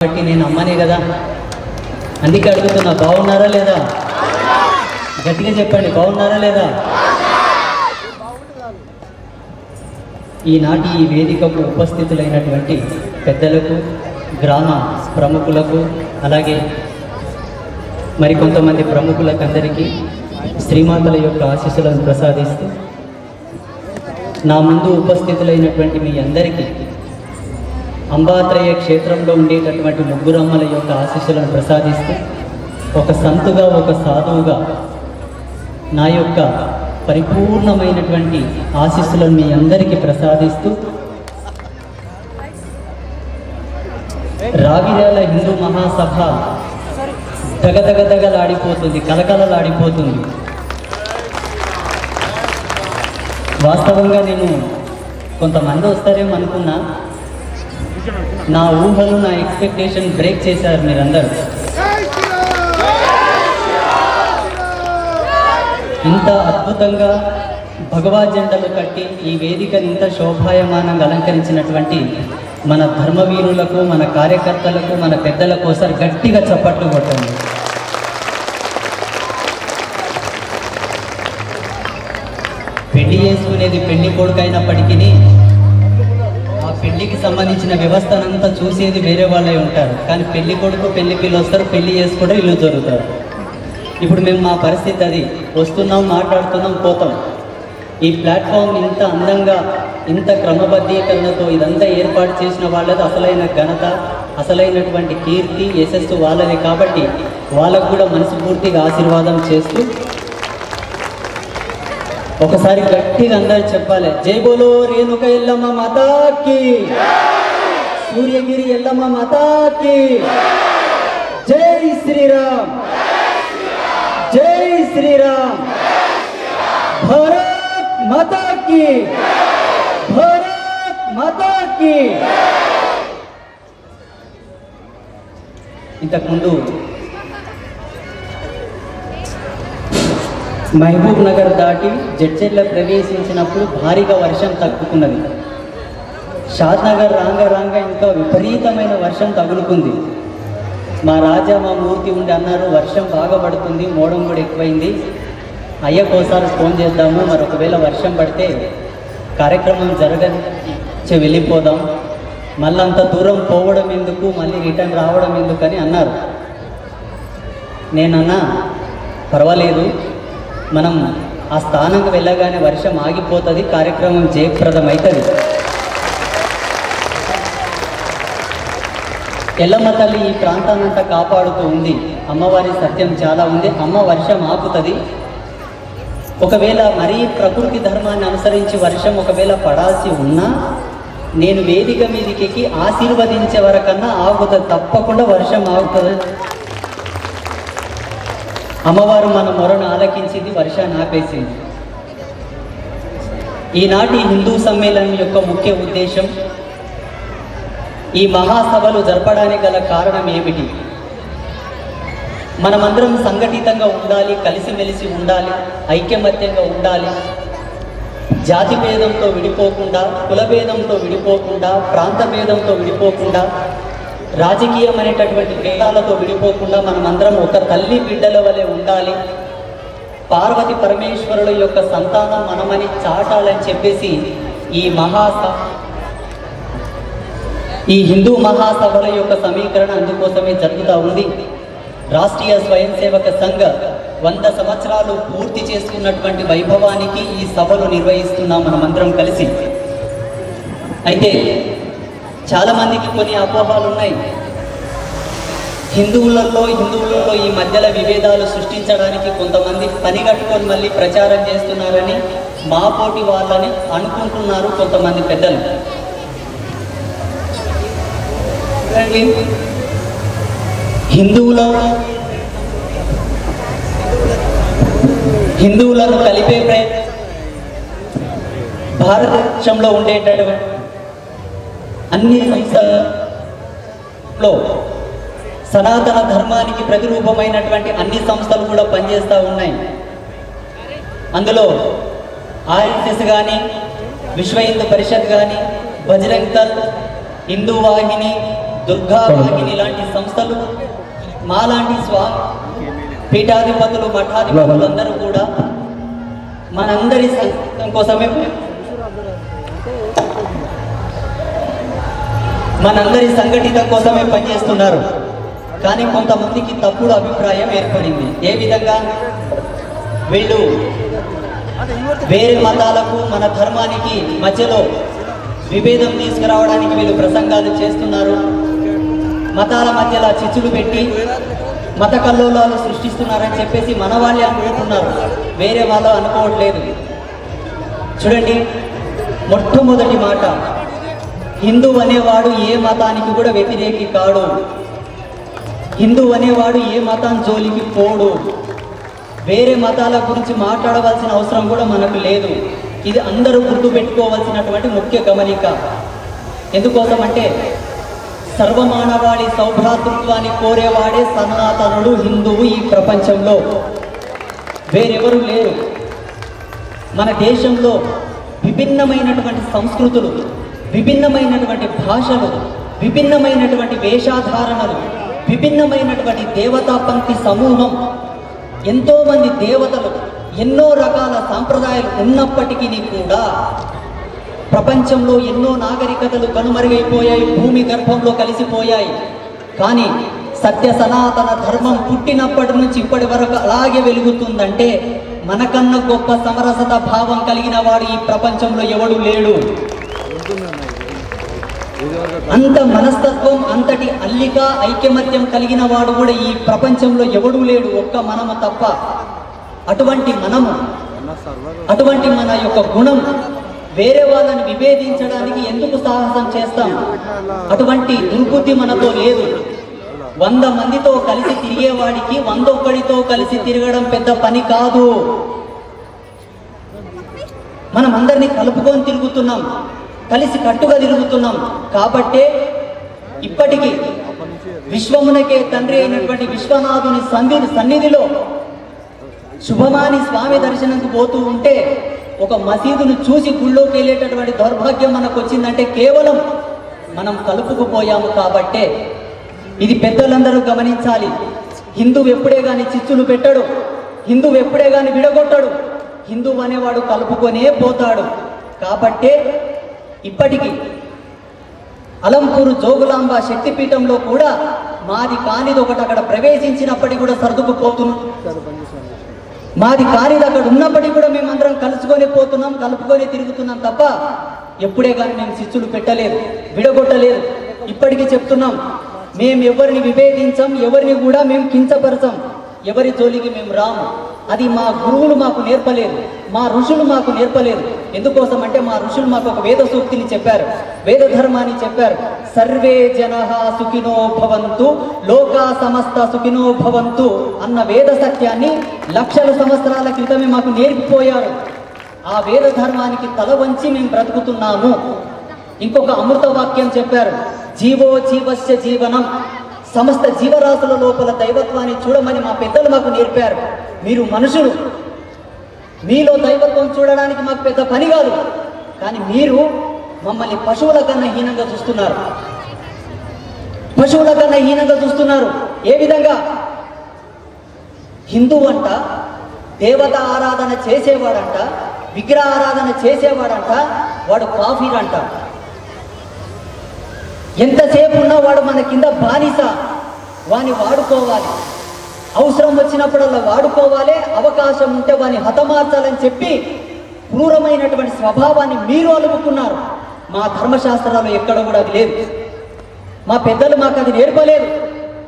కాబట్టి నేను అమ్మనే కదా, అందుకే అడుగుతున్నా, బాగున్నారా లేదా? గట్టిగా చెప్పండి, బాగున్నారా లేదా? ఈనాటి ఈ వేదికకు ఉపస్థితులైనటువంటి పెద్దలకు, గ్రామ ప్రముఖులకు, అలాగే మరికొంతమంది ప్రముఖులకు అందరికీ శ్రీమాతల యొక్క ఆశీస్సులను ప్రసాదిస్తూ, నా ముందు ఉపస్థితులైనటువంటి మీ అందరికీ అంబాత్రయ క్షేత్రంలో ఉండేటటువంటి ముగ్గురమ్మల యొక్క ఆశీస్సులను ప్రసాదిస్తూ, ఒక సంతుగా, ఒక సాధువుగా నా యొక్క పరిపూర్ణమైనటువంటి ఆశీస్సులను మీ అందరికీ ప్రసాదిస్తూ, రావిర్యాల హిందూ మహాసభ దగదగదగలాడిపోతుంది, కలకలలాడిపోతుంది. వాస్తవంగా నేను కొంతమంది వస్తారేమో అనుకున్నా, నా ఊహలు, నా ఎక్స్పెక్టేషన్ బ్రేక్ చేశారు మీరందరూ. ఇంత అద్భుతంగా భగవద్ జెండలు కట్టి ఈ వేదికను ఇంత శోభాయమానంగా అలంకరించినటువంటి మన ధర్మవీరులకు, మన కార్యకర్తలకు, మన పెద్దలకు ఒకసారి గట్టిగా చప్పట్లు కొట్టండి. పెళ్లి చేసుకునేది పెళ్లి కొడుకు అయినప్పటికీ పెళ్లికి సంబంధించిన వ్యవస్థనంతా చూసేది వేరే వాళ్ళే ఉంటారు, కానీ పెళ్లి కొడుకు పెళ్లి పిల్లలు వస్తారు, పెళ్లి చేసుకోవడం ఇల్లు జరుగుతారు. ఇప్పుడు మేము మా పరిస్థితి అది, వస్తున్నాం, మాట్లాడుతున్నాం, పోతాం. ఈ ప్లాట్ఫామ్ ఇంత అందంగా, ఇంత క్రమబద్ధీకరణతో ఇదంతా ఏర్పాటు చేసిన వాళ్ళది అసలైన ఘనత, అసలైనటువంటి కీర్తి, యశస్సు వాళ్ళది. కాబట్టి వాళ్ళకు కూడా మనస్ఫూర్తిగా ఆశీర్వాదం చేస్తూ ఒకసారి గట్టిగా అందరూ చెప్పాలి, జై బోలో రేణుక ఎల్లమ్మ మాతాకి, సూర్యగిరి ఎల్లమ్మ మాతాకి, జై శ్రీరామ్, జై శ్రీరామ్, భారత్ మాతాకి, భారత్ మాతాకి. ఇంతకుముందు మహబూబ్ నగర్ దాటి జడ్చెర్ల ప్రవేశించినప్పుడు భారీగా వర్షం తగ్గుతున్నది. షాద్ నగర్ రాంగ ఇంకా విపరీతమైన వర్షం తగులుకుంది. మా రాజా, మా మూర్తి ఉండి అన్నారు, వర్షం బాగా పడుతుంది, మోడం కూడా ఎక్కువైంది, అయ్యకోసారి ఫోన్ చేద్దాము, మరి ఒకవేళ వర్షం పడితే కార్యక్రమం జరగచి వెళ్ళిపోదాం, మళ్ళీ అంత దూరం పోవడం ఎందుకు, మళ్ళీ రిటర్న్ రావడం ఎందుకని అన్నారు. నేనన్నా, పర్వాలేదు, మనం ఆ స్థానంకి వెళ్ళగానే వర్షం ఆగిపోతుంది, కార్యక్రమం జయప్రదమవుతుంది. ఎల్లమ్మ తల్లి ఈ ప్రాంతాన్నంతా కాపాడుతూ ఉంది. అమ్మవారి సత్యం చాలా ఉంది. అమ్మ వర్షం ఆపుతుంది. ఒకవేళ మరీ ప్రకృతి ధర్మాన్ని అనుసరించి వర్షం ఒకవేళ పడాల్సి ఉన్నా, నేను వేదిక మీదకి ఆశీర్వదించే వరకన్నా ఆగుతుంది, తప్పకుండా వర్షం ఆగుతుంది. అమ్మవారు మన మొరను ఆలకించింది, వర్షాన్ని ఆపేసింది. ఈనాటి హిందూ సమ్మేళనం యొక్క ముఖ్య ఉద్దేశం, ఈ మహాసభలు జరపడానికి గల కారణం ఏమిటి? మనమందరం సంఘటితంగా ఉండాలి, కలిసిమెలిసి ఉండాలి, ఐక్యమత్యంగా ఉండాలి, జాతి భేదంతో విడిపోకుండా, కుల భేదంతో విడిపోకుండా, ప్రాంత భేదంతో విడిపోకుండా, రాజకీయం అనేటటువంటి భేదాలతో విడిపోకుండా మనమందరం ఒక తల్లి బిడ్డల వలె ఉండాలి, పార్వతి పరమేశ్వరుల యొక్క సంతానం మనమని చాటాలని చెప్పేసి ఈ హిందూ మహాసభల యొక్క సమీకరణ అందుకోసమే జరుగుతూ ఉంది. రాష్ట్రీయ స్వయం సేవక సంఘ 100 సంవత్సరాలు పూర్తి చేసుకున్నటువంటి వైభవానికి ఈ సభలు నిర్వహిస్తున్నాం మనమందరం కలిసి. అయితే చాలామందికి కొన్ని అపోహలు ఉన్నాయి. హిందువులలో ఈ మధ్యలో విభేదాలు సృష్టించడానికి కొంతమంది పని కట్టుకొని మళ్ళీ ప్రచారం చేస్తున్నారని, మా పోటీ వాళ్ళని అనుకుంటున్నారు కొంతమంది పెద్దలు. హిందువులను కలిపే ప్రయత్నం భారతదేశంలో ఉండేటటువంటి అన్ని సంస్థలలో సనాతన ధర్మానికి ప్రతిరూపమైనటువంటి అన్ని సంస్థలు కూడా పనిచేస్తూ ఉన్నాయి. అందులో ఆర్ఎస్ఎస్ కానీ, విశ్వ హిందూ పరిషత్ కానీ, బజరంగ్ దళ్, హిందూ వాహిని, దుర్గా వాహిని లాంటి సంస్థలు, మాలాంటి పీఠాధిపతులు, మఠాధిపతులు అందరూ కూడా మనందరి సంఘటితం కోసమే పనిచేస్తున్నారు. కానీ కొంతమందికి తప్పుడు అభిప్రాయం ఏర్పడింది. ఏ విధంగా? వీళ్ళు వేరే మతాలకు మన ధర్మానికి మధ్యలో విభేదం తీసుకురావడానికి వీళ్ళు ప్రసంగాలు చేస్తున్నారు, మతాల మధ్యలో చిచ్చులు పెట్టి మత కల్లోలాలు సృష్టిస్తున్నారని చెప్పేసి మన వాళ్ళే అనుకుంటున్నారు, వేరే వాళ్ళు అనుకోవట్లేదు. చూడండి, మొట్టమొదటి మాట, హిందూ అనేవాడు ఏ మతానికి కూడా వ్యతిరేకి కాడు, హిందూ అనేవాడు ఏ మతం జోలికి పోడు, వేరే మతాల గురించి మాట్లాడవలసిన అవసరం కూడా మనకు లేదు. ఇది అందరూ గుర్తుపెట్టుకోవాల్సినటువంటి ముఖ్య గమనిక. ఎందుకోసం అంటే సర్వమానవాళి సౌభ్రాతృత్వాన్ని కోరేవాడే సనాతనుడు, హిందువు ఈ ప్రపంచంలో, వేరెవరు లేరు. మన దేశంలో విభిన్నమైనటువంటి సంస్కృతులు, విభిన్నమైనటువంటి భాషలు, విభిన్నమైనటువంటి వేషాధారణలు, విభిన్నమైనటువంటి దేవతా పంక్తి సమూహం, ఎంతోమంది దేవతలు, ఎన్నో రకాల సాంప్రదాయాలు ఉన్నప్పటికీ కూడా ప్రపంచంలో ఎన్నో నాగరికతలు కనుమరుగైపోయాయి, భూమి గర్భంలో కలిసిపోయాయి. కానీ సత్య సనాతన ధర్మం పుట్టినప్పటి నుంచి ఇప్పటి వరకు అలాగే వెలుగుతుందంటే మనకన్నా గొప్ప సమరసత భావం కలిగిన వాడు ఈ ప్రపంచంలో ఎవడు లేడు. అంత మనస్తత్వం, అంతటి అల్లిక ఐక్యమత్యం కలిగిన వాడు కూడా ఈ ప్రపంచంలో ఎవడూ లేడు, ఒక్క మనము తప్ప. అటువంటి మనము, అటువంటి మన యొక్క గుణం వేరే వాళ్ళని విభేదించడానికి ఎందుకు సాహసం చేస్తాం? అటువంటి దుర్బుద్ధి మనతో లేదు. 100 మందితో కలిసి తిరిగేవాడికి 101తో కలిసి తిరగడం పెద్ద పని కాదు. మనం అందరినీ కలుపుకొని తిరుగుతున్నాం, కలిసి కట్టుగా తిరుగుతున్నాం. కాబట్టే ఇప్పటికీ విశ్వమునకే తండ్రి అయినటువంటి విశ్వనాథుని సన్నిధిలో శుభమాని స్వామి దర్శనంకు పోతూ ఉంటే ఒక మసీదును చూసి గుళ్ళోకి వెళ్ళేటటువంటి దౌర్భాగ్యం మనకు వచ్చిందంటే కేవలం మనం కలుపుకుపోయాము కాబట్టే. ఇది పెద్దలందరూ గమనించాలి. హిందువు ఎప్పుడే కానీ చిచ్చులు పెట్టడు, హిందువు ఎప్పుడే కానీ విడగొట్టడు, హిందువు అనేవాడు కలుపుకొనే పోతాడు. కాబట్టే ఇప్పటికీ అలంపూరు జోగులాంబ శక్తిపీఠంలో కూడా మాది కానిది ఒకటి అక్కడ ప్రవేశించినప్పటికీ కూడా సర్దుకుపోతున్నాం, మాది కానిది అక్కడ ఉన్నప్పటికీ కూడా మేమందరం కలుసుకొని పోతున్నాం, కలుపుకొని తిరుగుతున్నాం తప్ప ఎప్పుడే కానీ మేము చిచ్చులు పెట్టలేదు, విడగొట్టలేదు. ఇప్పటికీ చెప్తున్నాం, మేము ఎవరిని విభేదించం, ఎవరిని కూడా మేము కించపరచం, ఎవరి జోలికి మేము రాము. అది మా గురువులు మాకు నేర్పలేదు, మా ఋషులు మాకు నేర్పలేదు. ఎందుకోసం అంటే మా ఋషులు మాకు ఒక వేద సూక్తిని చెప్పారు, వేద ధర్మాన్ని చెప్పారు. సర్వే జనః సుఖినో భవంతు, లోకా సమస్త సుఖినో భవంతు అన్న వేద సత్యాన్ని లక్షల సంవత్సరాల క్రితమే మాకు నేర్పిపోయారు. ఆ వేద ధర్మానికి తల వంచి మేము బ్రతుకుతున్నాము. ఇంకొక అమృత వాక్యం చెప్పారు, జీవో జీవస్య జీవనం, సమస్త జీవరాశుల లోపల దైవత్వాన్ని చూడమని మా పెద్దలు మాకు నేర్పారు. మీరు మనుషులు, మీలో దైవత్వం చూడడానికి మాకు పెద్ద పని కాదు, కానీ మీరు మమ్మల్ని పశువుల కన్నా హీనంగా చూస్తున్నారు, పశువుల కన్నా హీనంగా చూస్తున్నారు. ఏ విధంగా? హిందూ అంట, దేవత ఆరాధన చేసేవాడంట, విగ్రహ ఆరాధన చేసేవాడంట, వాడు కాఫీర్ అంట. ఎంతసేపు ఉన్నా వాడు మన కింద బానిస, వాని వాడుకోవాలి, అవసరం వచ్చినప్పుడల్లా వాడుకోవాలి, అవకాశం ఉంటే వాని హతమార్చాలని చెప్పి క్రూరమైనటువంటి స్వభావాన్ని మీరు అలుపుకున్నారు. మా ధర్మశాస్త్రాలు ఎక్కడ కూడా అది లేదు, మా పెద్దలు మాకు అది నేర్పలేదు.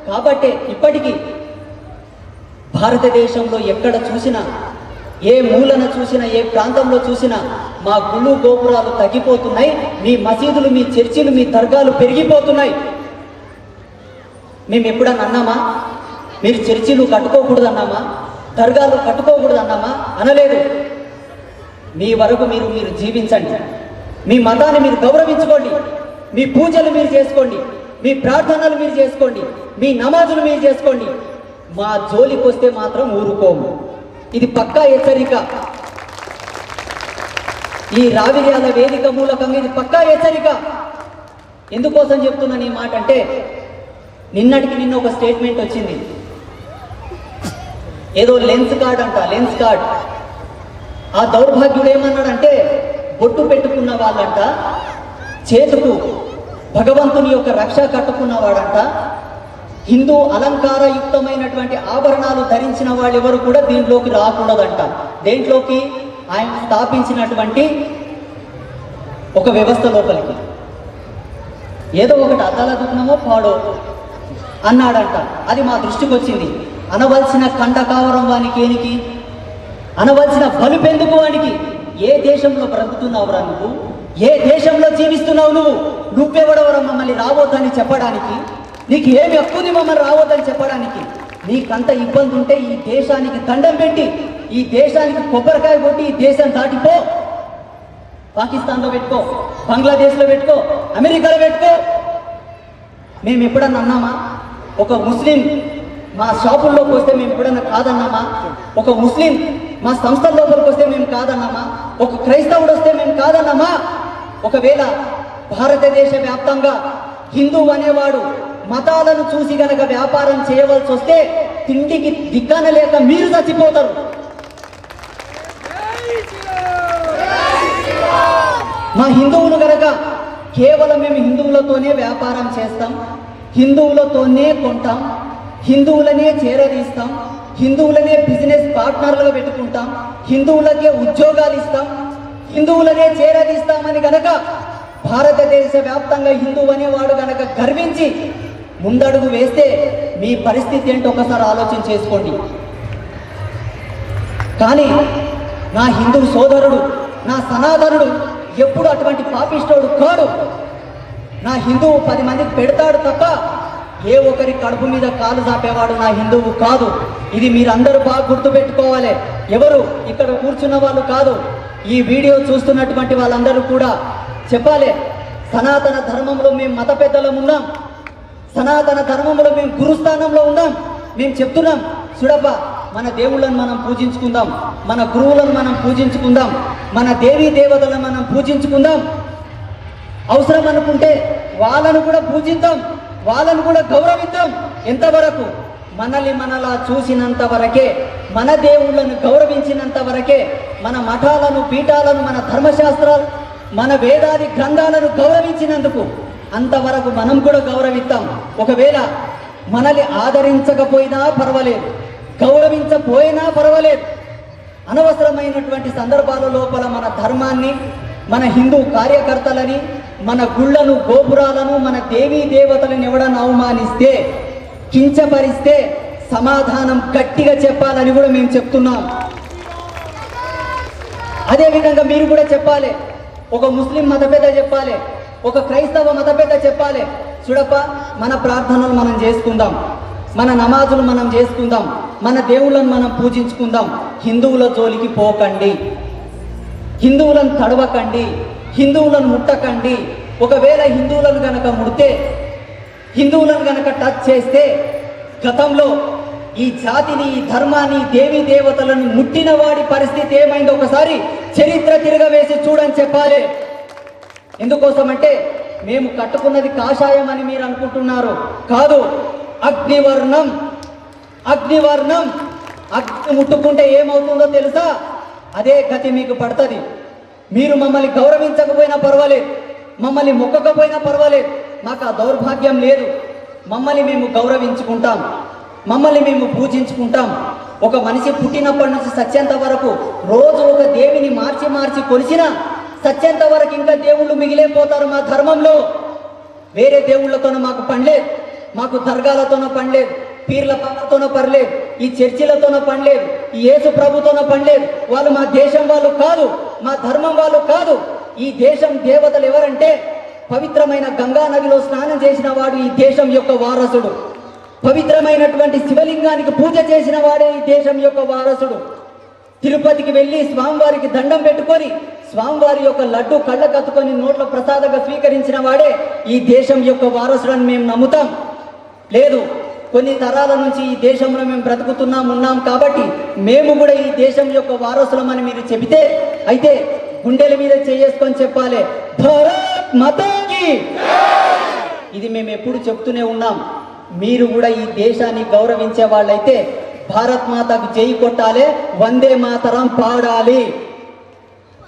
కాబట్టి ఇప్పటికీ భారతదేశంలో ఎక్కడ చూసినా, ఏ మూలన చూసినా, ఏ ప్రాంతంలో చూసినా మా గుళ్ళు గోపురాలు తగ్గిపోతున్నాయి, మీ మసీదులు, మీ చర్చిలు, మీ దర్గాలు పెరిగిపోతున్నాయి. మేము ఎప్పుడన్నా అన్నామా మీరు చర్చిలు కట్టుకోకూడదు అన్నామా, దర్గాలు కట్టుకోకూడదు అన్నామా? అనలేదు. మీ వరకు మీరు జీవించండి, మీ మతాన్ని మీరు గౌరవించుకోండి, మీ పూజలు మీరు చేసుకోండి, మీ ప్రార్థనలు మీరు చేసుకోండి, మీ నమాజులు మీరు చేసుకోండి. మా జోలికి వస్తే మాత్రం ఊరుకోము. ఇది పక్కా హెచ్చరిక. ఈ రావిర్యాల వేదిక మూలకంగా ఇది పక్కా హెచ్చరిక. ఎందుకోసం చెప్తున్నాను ఈ మాట అంటే, నిన్నటికి నిన్న ఒక స్టేట్మెంట్ వచ్చింది, ఏదో లెన్స్ కార్డ్ అంట, లెన్స్ కార్డ్. ఆ దౌర్భాగ్యుడు ఏమన్నాడంటే, బొట్టు పెట్టుకున్న వాళ్ళంట, చేతుకు భగవంతుని యొక్క రక్ష కట్టుకున్నవాడంట, హిందూ అలంకారయుక్తమైనటువంటి ఆభరణాలు ధరించిన వాళ్ళెవరు కూడా దీంట్లోకి రాకూడదంట. దేంట్లోకి? ఆయన స్థాపించినటువంటి ఒక వ్యవస్థ లోపలికి. ఏదో ఒకటి అద్దలదుకునమో పాడో అన్నాడంట. అది మా దృష్టికి వచ్చింది. అనవలసిన కండకావరం వానికి ఏనికి, అనవలసిన బలుపెందుకు వానికి? ఏ దేశంలో బ్రతుకుతున్నావురా నువ్వు? ఏ దేశంలో జీవిస్తున్నావు నువ్వు? నువ్వెవడవరా మమ్మల్ని రావద్దని చెప్పడానికి? నీకు ఏమి హక్కుంది మమ్మల్ని రావద్దని చెప్పడానికి? నీకంత ఇబ్బంది ఉంటే ఈ దేశానికి దండం పెట్టి, ఈ దేశానికి కొబ్బరికాయ కొట్టి ఈ దేశం దాటిపో. పాకిస్తాన్లో పెట్టుకో, బంగ్లాదేశ్లో పెట్టుకో, అమెరికాలో పెట్టుకో. మేము ఎప్పుడన్నా అన్నామా? ఒక ముస్లిం మా షాపుల్లోకి వస్తే మేము ఎప్పుడన్నా కాదన్నామా? ఒక ముస్లిం మా సంస్థల లోపలికి వస్తే మేము కాదన్నామా? ఒక క్రైస్తవుడు వస్తే మేము కాదన్నామా? ఒకవేళ భారతదేశ వ్యాప్తంగా హిందూ అనేవాడు మతాలను చూసి గనక వ్యాపారం చేయవలసి వస్తే తిండికి దిక్కన లేక మీరు చచ్చిపోతారు. మా హిందువులు గనక కేవలం మేము హిందువులతోనే వ్యాపారం చేస్తాం, హిందువులతోనే కొంటాం, హిందువులనే చేరదీస్తాం, హిందువులనే బిజినెస్ పార్ట్నర్లుగా పెట్టుకుంటాం, హిందువులకే ఉద్యోగాలు ఇస్తాం, హిందువులనే చేరదీస్తామని గనక భారతదేశ వ్యాప్తంగా హిందువు అనేవాడు గనక గర్వించి ముందడుగు వేస్తే మీ పరిస్థితి ఏంటో ఒకసారి ఆలోచన చేసుకోండి. కానీ నా హిందూ సోదరుడు, నా సనాతనుడు ఎప్పుడు అటువంటి పాపిష్టోడు కాడు. నా హిందువు 10 మందికి పెడతాడు తప్ప ఏ ఒకరి కడుపు మీద కాలు చాపేవాడు నా హిందువు కాదు. ఇది మీరందరూ బాగా గుర్తుపెట్టుకోవాలి. ఎవరు ఇక్కడ కూర్చున్న వాళ్ళు కాదు, ఈ వీడియో చూస్తున్నటువంటి వాళ్ళందరూ కూడా చెప్పాలి. సనాతన ధర్మంలో మేము మత పెద్దలం ఉన్నాం, సనాతన ధర్మంలో మేము గురుస్థానంలో ఉన్నాం. మేము చెప్తున్నాం, చూడప్ప మన దేవుళ్ళను మనం పూజించుకుందాం, మన గురువులను మనం పూజించుకుందాం, మన దేవీ దేవతలను మనం పూజించుకుందాం. అవసరం అనుకుంటే వాళ్ళను కూడా పూజిద్దాం, వాళ్ళను కూడా గౌరవిద్దాం. ఎంతవరకు? మనలా చూసినంత వరకే, మన దేవుళ్ళను గౌరవించినంత వరకే, మన మఠాలను, పీఠాలను, మన ధర్మశాస్త్రాలు, మన వేదాది గ్రంథాలను గౌరవించినందుకు అంతవరకు మనం కూడా గౌరవిద్దాం. ఒకవేళ మనల్ని ఆదరించకపోయినా పర్వాలేదు, గౌరవించపోయినా పర్వాలేదు. అనవసరమైనటువంటి సందర్భాల లోపల మన ధర్మాన్ని, మన హిందూ కార్యకర్తలని, మన గుళ్ళను, గోపురాలను, మన దేవీ దేవతలను ఎవడన్నా అవమానిస్తే, కించపరిస్తే సమాధానం గట్టిగా చెప్పాలని కూడా మేము చెప్తున్నాం. అదేవిధంగా మీరు కూడా చెప్పాలి. ఒక ముస్లిం మత పెద్ద చెప్పాలి, ఒక క్రైస్తవ మత పెద్ద చెప్పాలి, చూడప్ప మన ప్రార్థనలు మనం చేసుకుందాం, మన నమాజులు మనం చేసుకుందాం, మన దేవుళ్ళను మనం పూజించుకుందాం. హిందువుల జోలికి పోకండి, హిందువులను తడవకండి, హిందువులను ముట్టకండి. ఒకవేళ హిందువులను గనక ముడితే, హిందువులను గనక టచ్ చేస్తే, గతంలో ఈ జాతిని, ఈ ధర్మాన్ని, దేవీ దేవతలను ముట్టిన వాడి పరిస్థితి ఏమైందో ఒకసారి చరిత్ర తిరగవేసి చూడని చెప్పాలి. ఎందుకోసమంటే మేము కట్టుకున్నది కాషాయం అని మీరు అనుకుంటున్నారు. కాదు, అగ్నివర్ణం. అగ్నివర్ణం. అగ్ని ముట్టుకుంటే ఏమవుతుందో తెలుసా? అదే గతి మీకు పడుతుంది. మీరు మమ్మల్ని గౌరవించకపోయినా పర్వాలేదు, మమ్మల్ని మొక్కకపోయినా పర్వాలేదు, మాకు ఆ దౌర్భాగ్యం లేదు. మమ్మల్ని మేము గౌరవించుకుంటాం, మమ్మల్ని మేము పూజించుకుంటాం. ఒక మనిషి పుట్టినప్పటి నుంచి సత్యంత వరకు రోజు ఒక దేవిని మార్చి మార్చి కొలిసినా సత్యంత వరకు ఇంకా దేవుళ్ళు మిగిలిపోతారు. మా ధర్మంలో వేరే దేవుళ్ళతోనూ మాకు పనిలేదు, మాకు దర్గాలతోనూ పనిలేదు, పీర్ల పాలతోనూ పనిలేదు, ఈ చర్చిలతోనూ పనిలేదు, ఈ యేసు ప్రభుతోనూ పనిలేదు. వాళ్ళు మా దేశం వాళ్ళు కాదు, మా ధర్మం వాళ్ళు కాదు. ఈ దేశం దేవతలు ఎవరంటే, పవిత్రమైన గంగా నదిలో స్నానం చేసిన వాడు ఈ దేశం యొక్క వారసుడు, పవిత్రమైనటువంటి శివలింగానికి పూజ చేసిన వాడే ఈ దేశం యొక్క వారసుడు. తిరుపతికి వెళ్ళి స్వామివారికి దండం పెట్టుకొని స్వామివారి యొక్క లడ్డు కళ్ళ కత్తుకొని నోట్ల ప్రసాదంగా స్వీకరించిన వాడే ఈ దేశం యొక్క వారసుడని మేము నమ్ముతాం. లేదు, కొన్ని తరాల నుంచి ఈ దేశంలో మేము ఉన్నాం కాబట్టి మేము కూడా ఈ దేశం యొక్క వారసులమని మీరు చెబితే, అయితే గుండెల మీద చేసుకొని చెప్పాలి, భారత్ మాతాకి. ఇది మేము ఎప్పుడు చెప్తూనే ఉన్నాం. మీరు కూడా ఈ దేశాన్ని గౌరవించే వాళ్ళైతే భారత్ మాతకు జై కొట్టాలి, వందే మాతరం పాడాలి,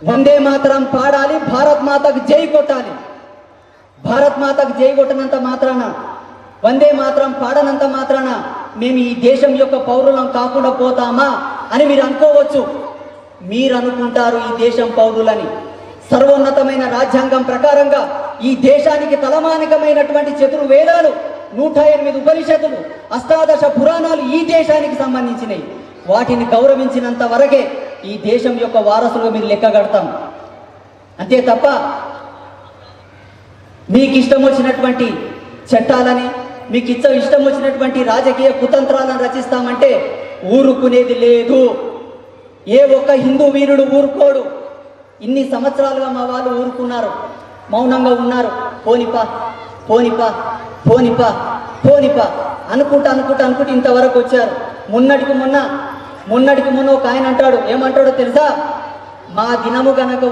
వందే మాతరం పాడాలి, భారత్ మాతకు జై కొట్టాలి. భారత్ మాతకు జై కొట్టినంత మాత్రాన, వందే మాతరం పాడనంత మాత్రాన మేము ఈ దేశం యొక్క పౌరులం కాకుండా పోతామా అని మీరు అనుకోవచ్చు. మీరు అనుకుంటారు ఈ దేశం పౌరులని. సర్వోన్నతమైన రాజ్యాంగం ప్రకారంగా ఈ దేశానికి తలమానికమైనటువంటి చతుర్వేదాలు, 108 ఉపనిషత్తులు, అష్టాదశ పురాణాలు ఈ దేశానికి సంబంధించినవి. వాటిని గౌరవించినంత వరకే ఈ దేశం యొక్క వారసులుగా మీరు లెక్కగడతాం. అంతే తప్ప మీకు ఇష్టం వచ్చినటువంటి చట్టాలని, మీకు ఇష్టం వచ్చినటువంటి రాజకీయ కుతంత్రాలను రచిస్తామంటే ఊరుకునేది లేదు. ఏ ఒక్క హిందూ వీరుడు ఊరుకోడు. ఇన్ని సంవత్సరాలుగా మా వాళ్ళు ఊరుకున్నారు, మౌనంగా ఉన్నారు. పోనిపా పోనిపా పోనిపా పోనిపా అనుకుంటా ఇంతవరకు వచ్చారు. మొన్నటికి మొన్న ఒక ఆయన అంటాడు, ఏమంటాడో తెలుసా? మా దినం గనక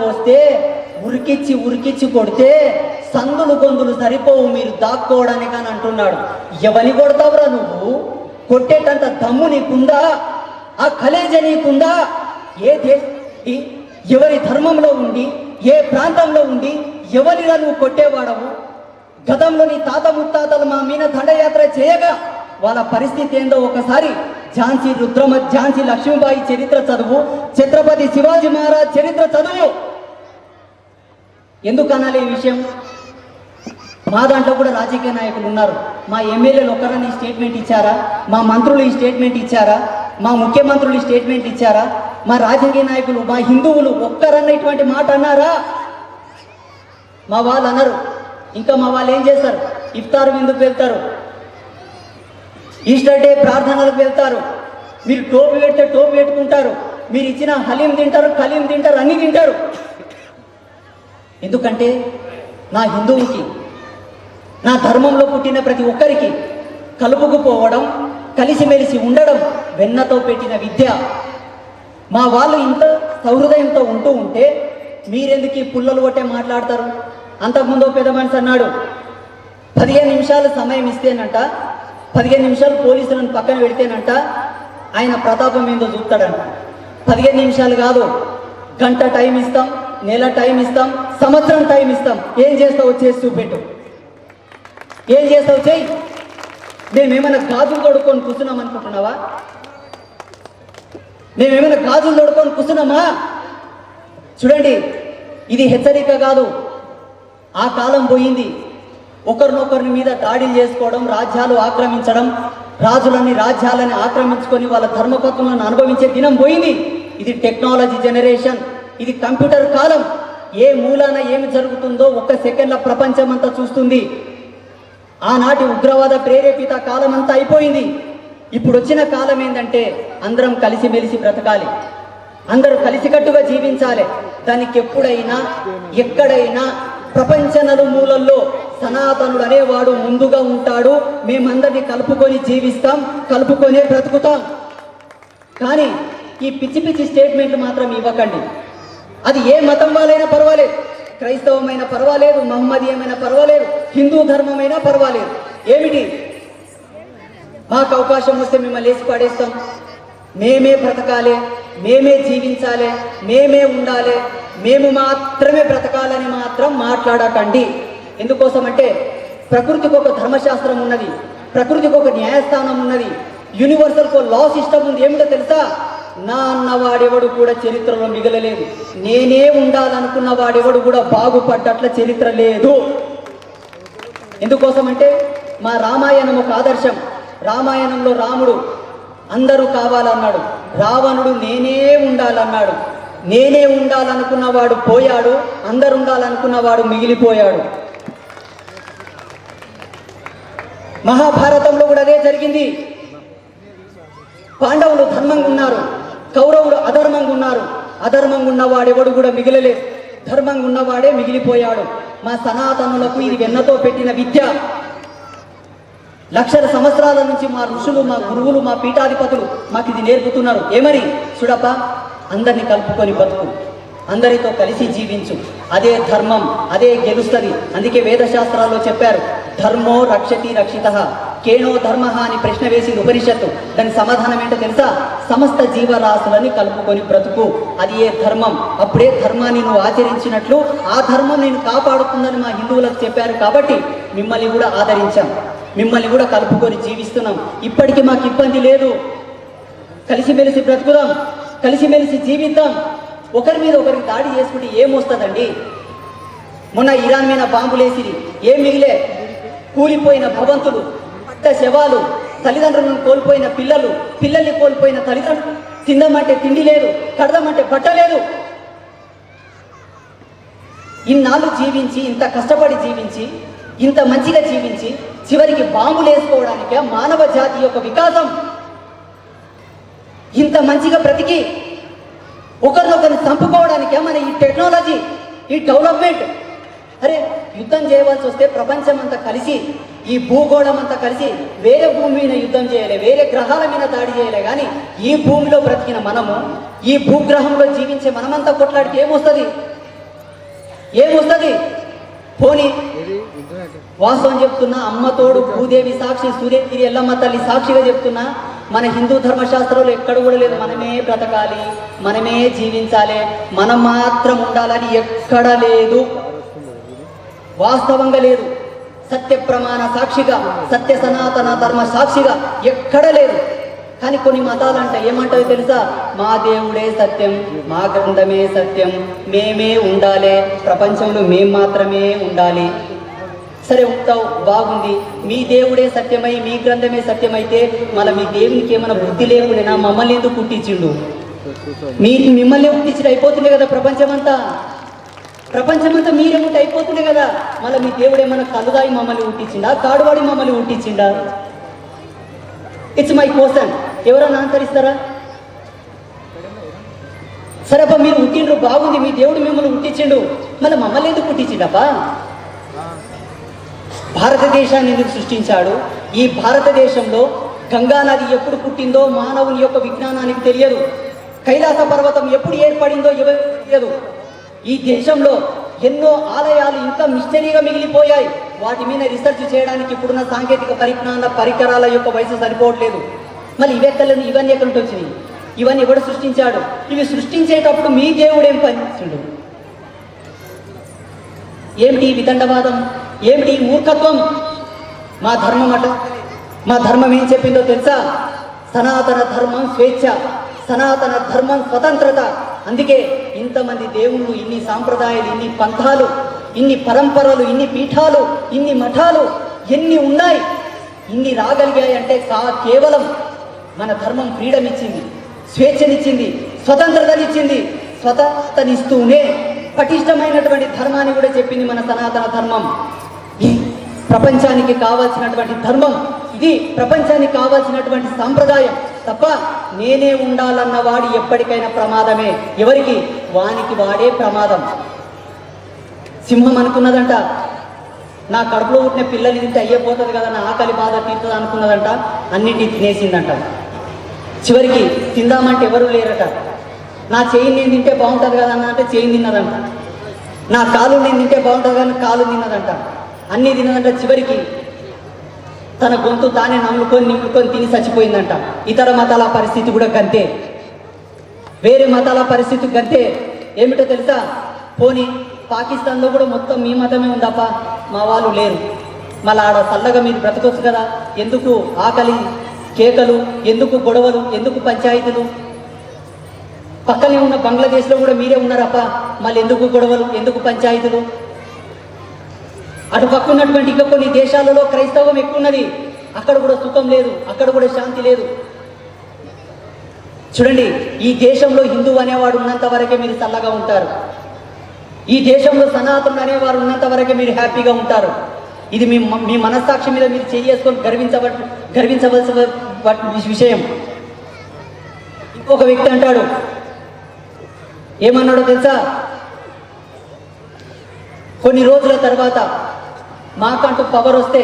వస్తే ఉరికిచ్చి కొడితే సందులు గొంతులు సరిపోవు మీరు దాక్కోవడానికి అని అంటున్నాడు. ఎవని కొడతావురా నువ్వు? కొట్టేటంత దమ్ము నీకుందా? ఆ కలేజ నీకుందా? ఏ ఎవరి ధర్మంలో ఉండి, ఏ ప్రాంతంలో ఉండి ఎవరిరా నువ్వు కొట్టేవాడవు? గతంలో నీ తాత ముత్తాతలు మా మీద దండయాత్ర చేయగా వాళ్ళ పరిస్థితి ఏందో ఒకసారి ఝాన్సీ లక్ష్మీబాయి చరిత్ర చదువు, ఛత్రపతి శివాజీ మహారాజ్ చరిత్ర చదువు. ఎందుకు అనాలి ఈ విషయం? మా దాంట్లో కూడా రాజకీయ నాయకులు ఉన్నారు. మా ఎమ్మెల్యేలు ఒక్కరని ఈ స్టేట్మెంట్ ఇచ్చారా? మా మంత్రులు ఈ స్టేట్మెంట్ ఇచ్చారా? మా ముఖ్యమంత్రులు ఈ స్టేట్మెంట్ ఇచ్చారా? మా రాజకీయ నాయకులు, మా హిందువులు ఒక్కరన్న ఇటువంటి మాట అన్నారా? మా వాళ్ళు అన్నారు. ఇంకా మా వాళ్ళు ఏం చేస్తారు? ఇఫ్తార్ విందుకు వెళ్తారు, ఈస్టర్ డే ప్రార్థనలకు వెళ్తారు. మీరు టోపీ పెడితే టోపీ పెట్టుకుంటారు, మీరు ఇచ్చిన హలీం తింటారు, కలీం తింటారు, అన్నీ తింటారు. ఎందుకంటే నా హిందువుకి, నా ధర్మంలో పుట్టిన ప్రతి ఒక్కరికి కలుపుకుపోవడం, కలిసిమెలిసి ఉండడం వెన్నతో పెట్టిన విద్య. మా వాళ్ళు ఇంత సౌహృదయంతో ఉంటే మీరెందుకు ఈ పుల్లలు కొట్టే మాట్లాడతారు? అంతకుముందు పెద్ద మనిషి అన్నాడు, 15 నిమిషాలు సమయం ఇస్తేనంట, 15 నిమిషాలు పోలీసులను పక్కన పెడితేనంట ఆయన ప్రతాపం ఏందో చూస్తాడంట. 15 నిమిషాలు కాదు, గంట టైం ఇస్తాం, నెల టైం ఇస్తాం, సంవత్సరం టైం ఇస్తాం. ఏం చేస్తావు? చేసి చూపెట్టు. ఏం చేస్తావు? చెయ్యి. మేమేమైనా గాజులు తోడుకొని కూర్చున్నాం అనుకుంటున్నావా? మేమేమైనా గాజులు తోడుకొని కూర్చున్నామా? చూడండి, ఇది హెచ్చరిక కాదు. ఆ కాలం పోయింది. ఒకరినొకరిని మీద దాడులు చేసుకోవడం, రాజ్యాలు ఆక్రమించడం, రాజ్యాలని ఆక్రమించుకొని వాళ్ళ ధర్మపత్రులను అనుభవించే దినం పోయింది. ఇది టెక్నాలజీ జనరేషన్, ఇది కంప్యూటర్ కాలం. ఏ మూలాన ఏమి జరుగుతుందో ఒక్క సెకండ్ల ప్రపంచం అంతా చూస్తుంది. ఆనాటి ఉగ్రవాద ప్రేరేపిత కాలం అంతా అయిపోయింది. ఇప్పుడు వచ్చిన కాలం ఏంటంటే అందరం కలిసిమెలిసి బ్రతకాలి, అందరూ కలిసికట్టుగా జీవించాలి. దానికి ఎప్పుడైనా ఎక్కడైనా ప్రపంచ నలుమూలల్లో సనాతనుడు అనేవాడు ముందుగా ఉంటాడు. మేమందరినీ కలుపుకొని జీవిస్తాం, కలుపుకొనే బ్రతుకుతాం. కానీ ఈ పిచ్చి స్టేట్మెంట్లు మాత్రం ఇవ్వకండి. అది ఏ మతం వాళ్ళైనా పర్వాలేదు, క్రైస్తవమైనా పర్వాలేదు, మహమ్మదీయమైనా పర్వాలేదు, హిందూ ధర్మమైనా పర్వాలేదు. ఏమిటి? మాకు అవకాశం వస్తే మిమ్మల్ని లేచి పడేస్తాం, మేమే బ్రతకాలి, మేమే జీవించాలి, మేమే ఉండాలి, మేము మాత్రమే బ్రతకాలని మాత్రం మాట్లాడకండి. ఎందుకోసం అంటే ప్రకృతికి ఒక ధర్మశాస్త్రం ఉన్నది, ప్రకృతికి ఒక న్యాయస్థానం ఉన్నది, యూనివర్సల్ లా సిస్టమ్ ఉంది. ఏమిటో తెలుసా? నా అన్నవాడెవడు కూడా చరిత్రలో మిగలలేదు, నేనే ఉండాలనుకున్న వాడెవడు కూడా బాగుపడ్డట్ల చరిత్ర లేదు. ఎందుకోసం అంటే మా రామాయణం ఒక ఆదర్శం. రామాయణంలో రాముడు అందరూ కావాలన్నాడు, రావణుడు నేనే ఉండాలన్నాడు. నేనే ఉండాలనుకున్నవాడు పోయాడు, అందరు ఉండాలనుకున్నవాడు మిగిలిపోయాడు. మహాభారతంలో కూడా అదే జరిగింది. పాండవులు ధర్మంగా ఉన్నారు, కౌరవులు అధర్మంగా ఉన్నారు. అధర్మంగా ఉన్నవాడెవడు కూడా మిగిలలేదు, ధర్మంగా ఉన్నవాడే మిగిలిపోయాడు. మా సనాతనులకు ఇది వెన్నతో పెట్టిన విద్య. లక్షల సంవత్సరాల నుంచి మా ఋషులు, మా గురువులు, మా పీఠాధిపతులు మాకు ఇది నేర్పుతున్నారు. ఏమని? చూడప్ప, అందరినీ కలుపుకొని బతుకు, అందరితో కలిసి జీవించు, అదే ధర్మం, అదే గెలుస్తుంది. అందుకే వేద శాస్త్రాల్లో చెప్పారు, ధర్మో రక్షతి రక్షిత కేనో ధర్మ అని ప్రశ్న వేసింది ఉపనిషత్తు. దాని సమాధానం ఏంటో తెలుసా? సమస్త జీవరాశులని కలుపుకొని బ్రతుకు, అది ఏ ధర్మం. అప్పుడే ధర్మాన్ని నువ్వు ఆచరించినట్లు ఆ ధర్మం నేను కాపాడుతుందని మా హిందువులకు చెప్పారు. కాబట్టి మిమ్మల్ని కూడా ఆదరించాం, మిమ్మల్ని కూడా కలుపుకొని జీవిస్తున్నాం. ఇప్పటికీ మాకు ఇబ్బంది లేదు. కలిసిమెలిసి బ్రతుకుదాం, కలిసిమెలిసి జీవిద్దాం. ఒకరి మీద ఒకరికి దాడి చేసుకుంటే ఏమొస్తుందండి? మొన్న ఇరాన్ మీద బాంబులేసిరి, ఏం మిగిలే? కూలిపోయిన భవంతులు, పట్ట శవాలు, తల్లిదండ్రులను కోల్పోయిన పిల్లలు, పిల్లల్ని కోల్పోయిన తల్లిదండ్రులు. తిందామంటే తిండి లేదు, కడదామంటే బట్ట లేదు. ఇన్నాళ్ళు జీవించి, ఇంత కష్టపడి జీవించి, ఇంత మంచిగా జీవించి చివరికి బాంబులు వేసుకోవడానికే మానవ జాతి యొక్క వికాసం. ఇంత మంచిగా బ్రతికి ఒకరినొకరిని చంపుకోవడానికే మన ఈ టెక్నాలజీ, ఈ డెవలప్మెంట్. అరే యుద్ధం చేయవలసి వస్తే ప్రపంచం అంతా కలిసి, ఈ భూగోళం అంతా కలిసి వేరే భూమి మీద యుద్ధం చేయలే, వేరే గ్రహాల మీద దాడి చేయలే. కానీ ఈ భూమిలో బ్రతికిన మనము, ఈ భూగ్రహంలో జీవించే మనమంతా కొట్లాడితే ఏమొస్తుంది? ఏమొస్తుంది? పోనీ వాస్తవం చెప్తున్నా, అమ్మతోడు భూదేవి సాక్షి, సూర్యగిరి ఎల్లమ్మ తల్లి సాక్షిగా చెప్తున్నా, మన హిందూ ధర్మశాస్త్రంలో ఎక్కడ కూడా లేదు మనమే బ్రతకాలి, మనమే జీవించాలి, మనం మాత్రం ఉండాలని ఎక్కడ లేదు, వాస్తవంగా లేదు. సత్య ప్రమాణ సాక్షిగా, సత్య సనాతన ధర్మ సాక్షిగా ఎక్కడ లేదు. కానీ కొన్ని మతాలంట ఏమంటాయో తెలుసా? మా దేవుడే సత్యం, మా గ్రంథమే సత్యం, మేమే ఉండాలి, ప్రపంచంలో మేము మాత్రమే ఉండాలి. సరే ఉంటావు, బాగుంది. మీ దేవుడే సత్యమై, మీ గ్రంథమే సత్యమైతే మళ్ళీ మీ దేవునికి ఏమైనా బుద్ధి లేకుండా మమ్మల్ని ఎందుకు పుట్టించిండు? మిమ్మల్ని పుట్టించి అయిపోతుంది కదా ప్రపంచమంతా. ప్రపంచమంతా మీరే ఉంటే అయిపోతుంది కదా. మళ్ళీ మీ దేవుడు ఏమైనా కలుదాయి మమ్మల్ని పుట్టించిండా? కాడువాడి మమ్మల్ని పుట్టించిండా? It's my question. ఎవరైనా ఆన్సర్ ఇస్తారా? సరే అబ్బా, మీరు పుట్టిండ్రు, బాగుంది, మీ దేవుడు మిమ్మల్ని పుట్టించిండు, మళ్ళీ మమ్మల్ని ఎందుకు పుట్టించిండప్పా? భారతదేశాన్ని ఎందుకు సృష్టించాడు? ఈ భారతదేశంలో గంగా నది ఎప్పుడు పుట్టిందో మానవుని యొక్క విజ్ఞానానికి తెలియదు. కైలాస పర్వతం ఎప్పుడు ఏర్పడిందో ఎవరికి తెలియదు. ఈ దేశంలో ఎన్నో ఆలయాలు ఇంకా మిస్టరీగా మిగిలిపోయాయి. వాటి మీద రీసెర్చ్ చేయడానికి ఇప్పుడున్న సాంకేతిక పరికరాల యొక్క వయసు సరిపోవట్లేదు. మళ్ళీ ఇవన్నీ ఎక్కడి నుంచి వచ్చినాయి? ఇవన్నీ ఎవడు సృష్టించాడు? ఇవి సృష్టించేటప్పుడు మీ దేవుడు ఏం పనిచేసిండు? ఏమిటి వితండవాదం? ఏమిటి మూర్ఖత్వం? మా ధర్మం అట, మా ధర్మం ఏం చెప్పిందో తెలుసా? సనాతన ధర్మం స్వేచ్ఛ, సనాతన ధర్మం స్వతంత్రత. అందుకే ఇంతమంది దేవుళ్ళు, ఇన్ని సాంప్రదాయాలు, ఇన్ని పంథాలు, ఇన్ని పరంపరలు, ఇన్ని పీఠాలు, ఇన్ని మఠాలు ఎన్ని ఉన్నాయి, ఇన్ని రాగలిగాయి అంటే కేవలం మన ధర్మం ఫ్రీడమ్ ఇచ్చింది, స్వేచ్ఛనిచ్చింది, స్వతంత్రతనిచ్చింది. స్వతంత్రతనిస్తూనే పటిష్టమైనటువంటి ధర్మాన్ని కూడా చెప్పింది మన సనాతన ధర్మం. ఈ ప్రపంచానికి కావాల్సినటువంటి ధర్మం ఇది, ప్రపంచానికి కావాల్సినటువంటి సాంప్రదాయం. తప్ప నేనే ఉండాలన్న వాడు ఎప్పటికైనా ప్రమాదమే. ఎవరికి? వానికి వాడే ప్రమాదం. సింహం అనుకున్నదంట, నా కడుపులో పుట్టిన పిల్లలు తింటే అయ్యపోతుంది కదా, నా ఆకలి బాధ తీరుతుంది అనుకున్నదంట, అన్నింటినీ తినేసిందంట. చివరికి తిందామంటే ఎవరు లేరట. నా చెయ్యి నేను తింటే బాగుంటుంది కదా అన్న అంటే చెయ్యి తిన్నదంట. నా కాలు నేను తింటే బాగుంటుంది కానీ కాలు తిన్నదంట. అన్నీ తిన్నదంట. చివరికి తన గొంతు తానే నింపుకొని తిని చచ్చిపోయిందంట. ఇతర మతాల పరిస్థితి కూడా గంతే, వేరే మతాల పరిస్థితి గంతే. ఏమిటో తెలుసా? పోనీ పాకిస్తాన్లో కూడా మొత్తం మీ మతమే ఉందప్ప, మా వాళ్ళు లేరు, మళ్ళీ ఆడ చల్లగా మీరు బ్రతకొచ్చు కదా, ఎందుకు ఆకలి కేకలు, ఎందుకు గొడవలు, ఎందుకు పంచాయతీలు? పక్కనే ఉన్న బంగ్లాదేశ్లో కూడా మీరే ఉన్నారప్ప, మళ్ళీ ఎందుకు గొడవలు, ఎందుకు పంచాయతీలు? అటు పక్క ఉన్నటువంటి ఇంకా కొన్ని దేశాలలో క్రైస్తవం ఎక్కువ ఉన్నది, అక్కడ కూడా సుఖం లేదు, అక్కడ కూడా శాంతి లేదు. చూడండి, ఈ దేశంలో హిందువు అనేవాడు ఉన్నంత వరకే మీరు చల్లగా ఉంటారు. ఈ దేశంలో సనాతనుడు అనేవారు ఉన్నంత వరకే మీరు హ్యాపీగా ఉంటారు. ఇది మీ మనస్సాక్షి మీద మీరు చేసుకొని గర్వించవలసిన విషయం. ఇంకొక వ్యక్తి అంటాడు, ఏమన్నాడో తెలుసా? కొన్ని రోజుల తర్వాత మాకంటూ పవర్ వస్తే,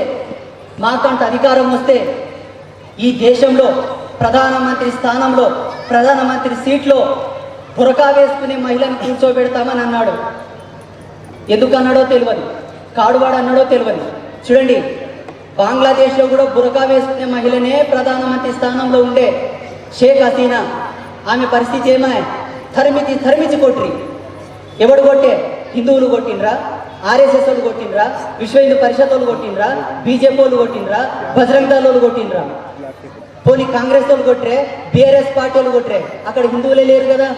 మాకంటూ అధికారం వస్తే ఈ దేశంలో ప్రధానమంత్రి స్థానంలో, ప్రధానమంత్రి సీట్లో బురకా వేసుకునే మహిళను కూర్చోబెడతామని అన్నాడు. ఎందుకు అన్నాడో తెలియదు, కాడువాడు అన్నాడో తెలియదు. చూడండి, బంగ్లాదేశ్లో కూడా బురకా వేసుకునే మహిళనే ప్రధానమంత్రి స్థానంలో ఉండే షేక్ హసీనా. ఆమె పరిస్థితి ఏమాయ? తరిమిచి కొట్టిరి. ఎవడు కొట్టే? హిందువులు కొట్టిండ్రా, ఆర్ఎస్ఎస్ వాళ్ళు కొట్టిండ్రా, విశ్వ హిందూ పరిషత్ వాళ్ళు కొట్టిండ్రా, బీజేపీ వాళ్ళు కొట్టిండ్రా, బజరంగ్ దళ్ వాళ్ళు కొట్టిండ్రా, పోనీ కాంగ్రెస్ వాళ్ళు కొట్టరే, బీఆర్ఎస్ పార్టీ వాళ్ళు కొట్టరే? అక్కడ హిందువులే లేరు కదా.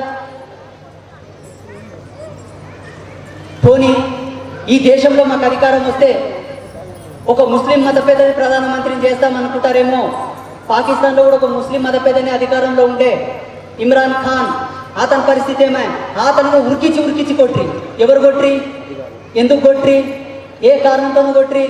పోనీ ఈ దేశంలో మాకు అధికారం వస్తే ఒక ముస్లిం మత పెద్దని ప్రధానమంత్రిని చేస్తామనుకుంటారేమో. పాకిస్తాన్లో కూడా ఒక ముస్లిం మత పెద్దని అధికారంలో ఉండే ఇమ్రాన్ ఖాన్. అతని పరిస్థితి ఏమాయ? అతను ఉరికిచ్చి కొట్రి. ఎవరు కొట్రి? ఎందుకు కొట్రి? ఏ కారణంతో కొట్రి?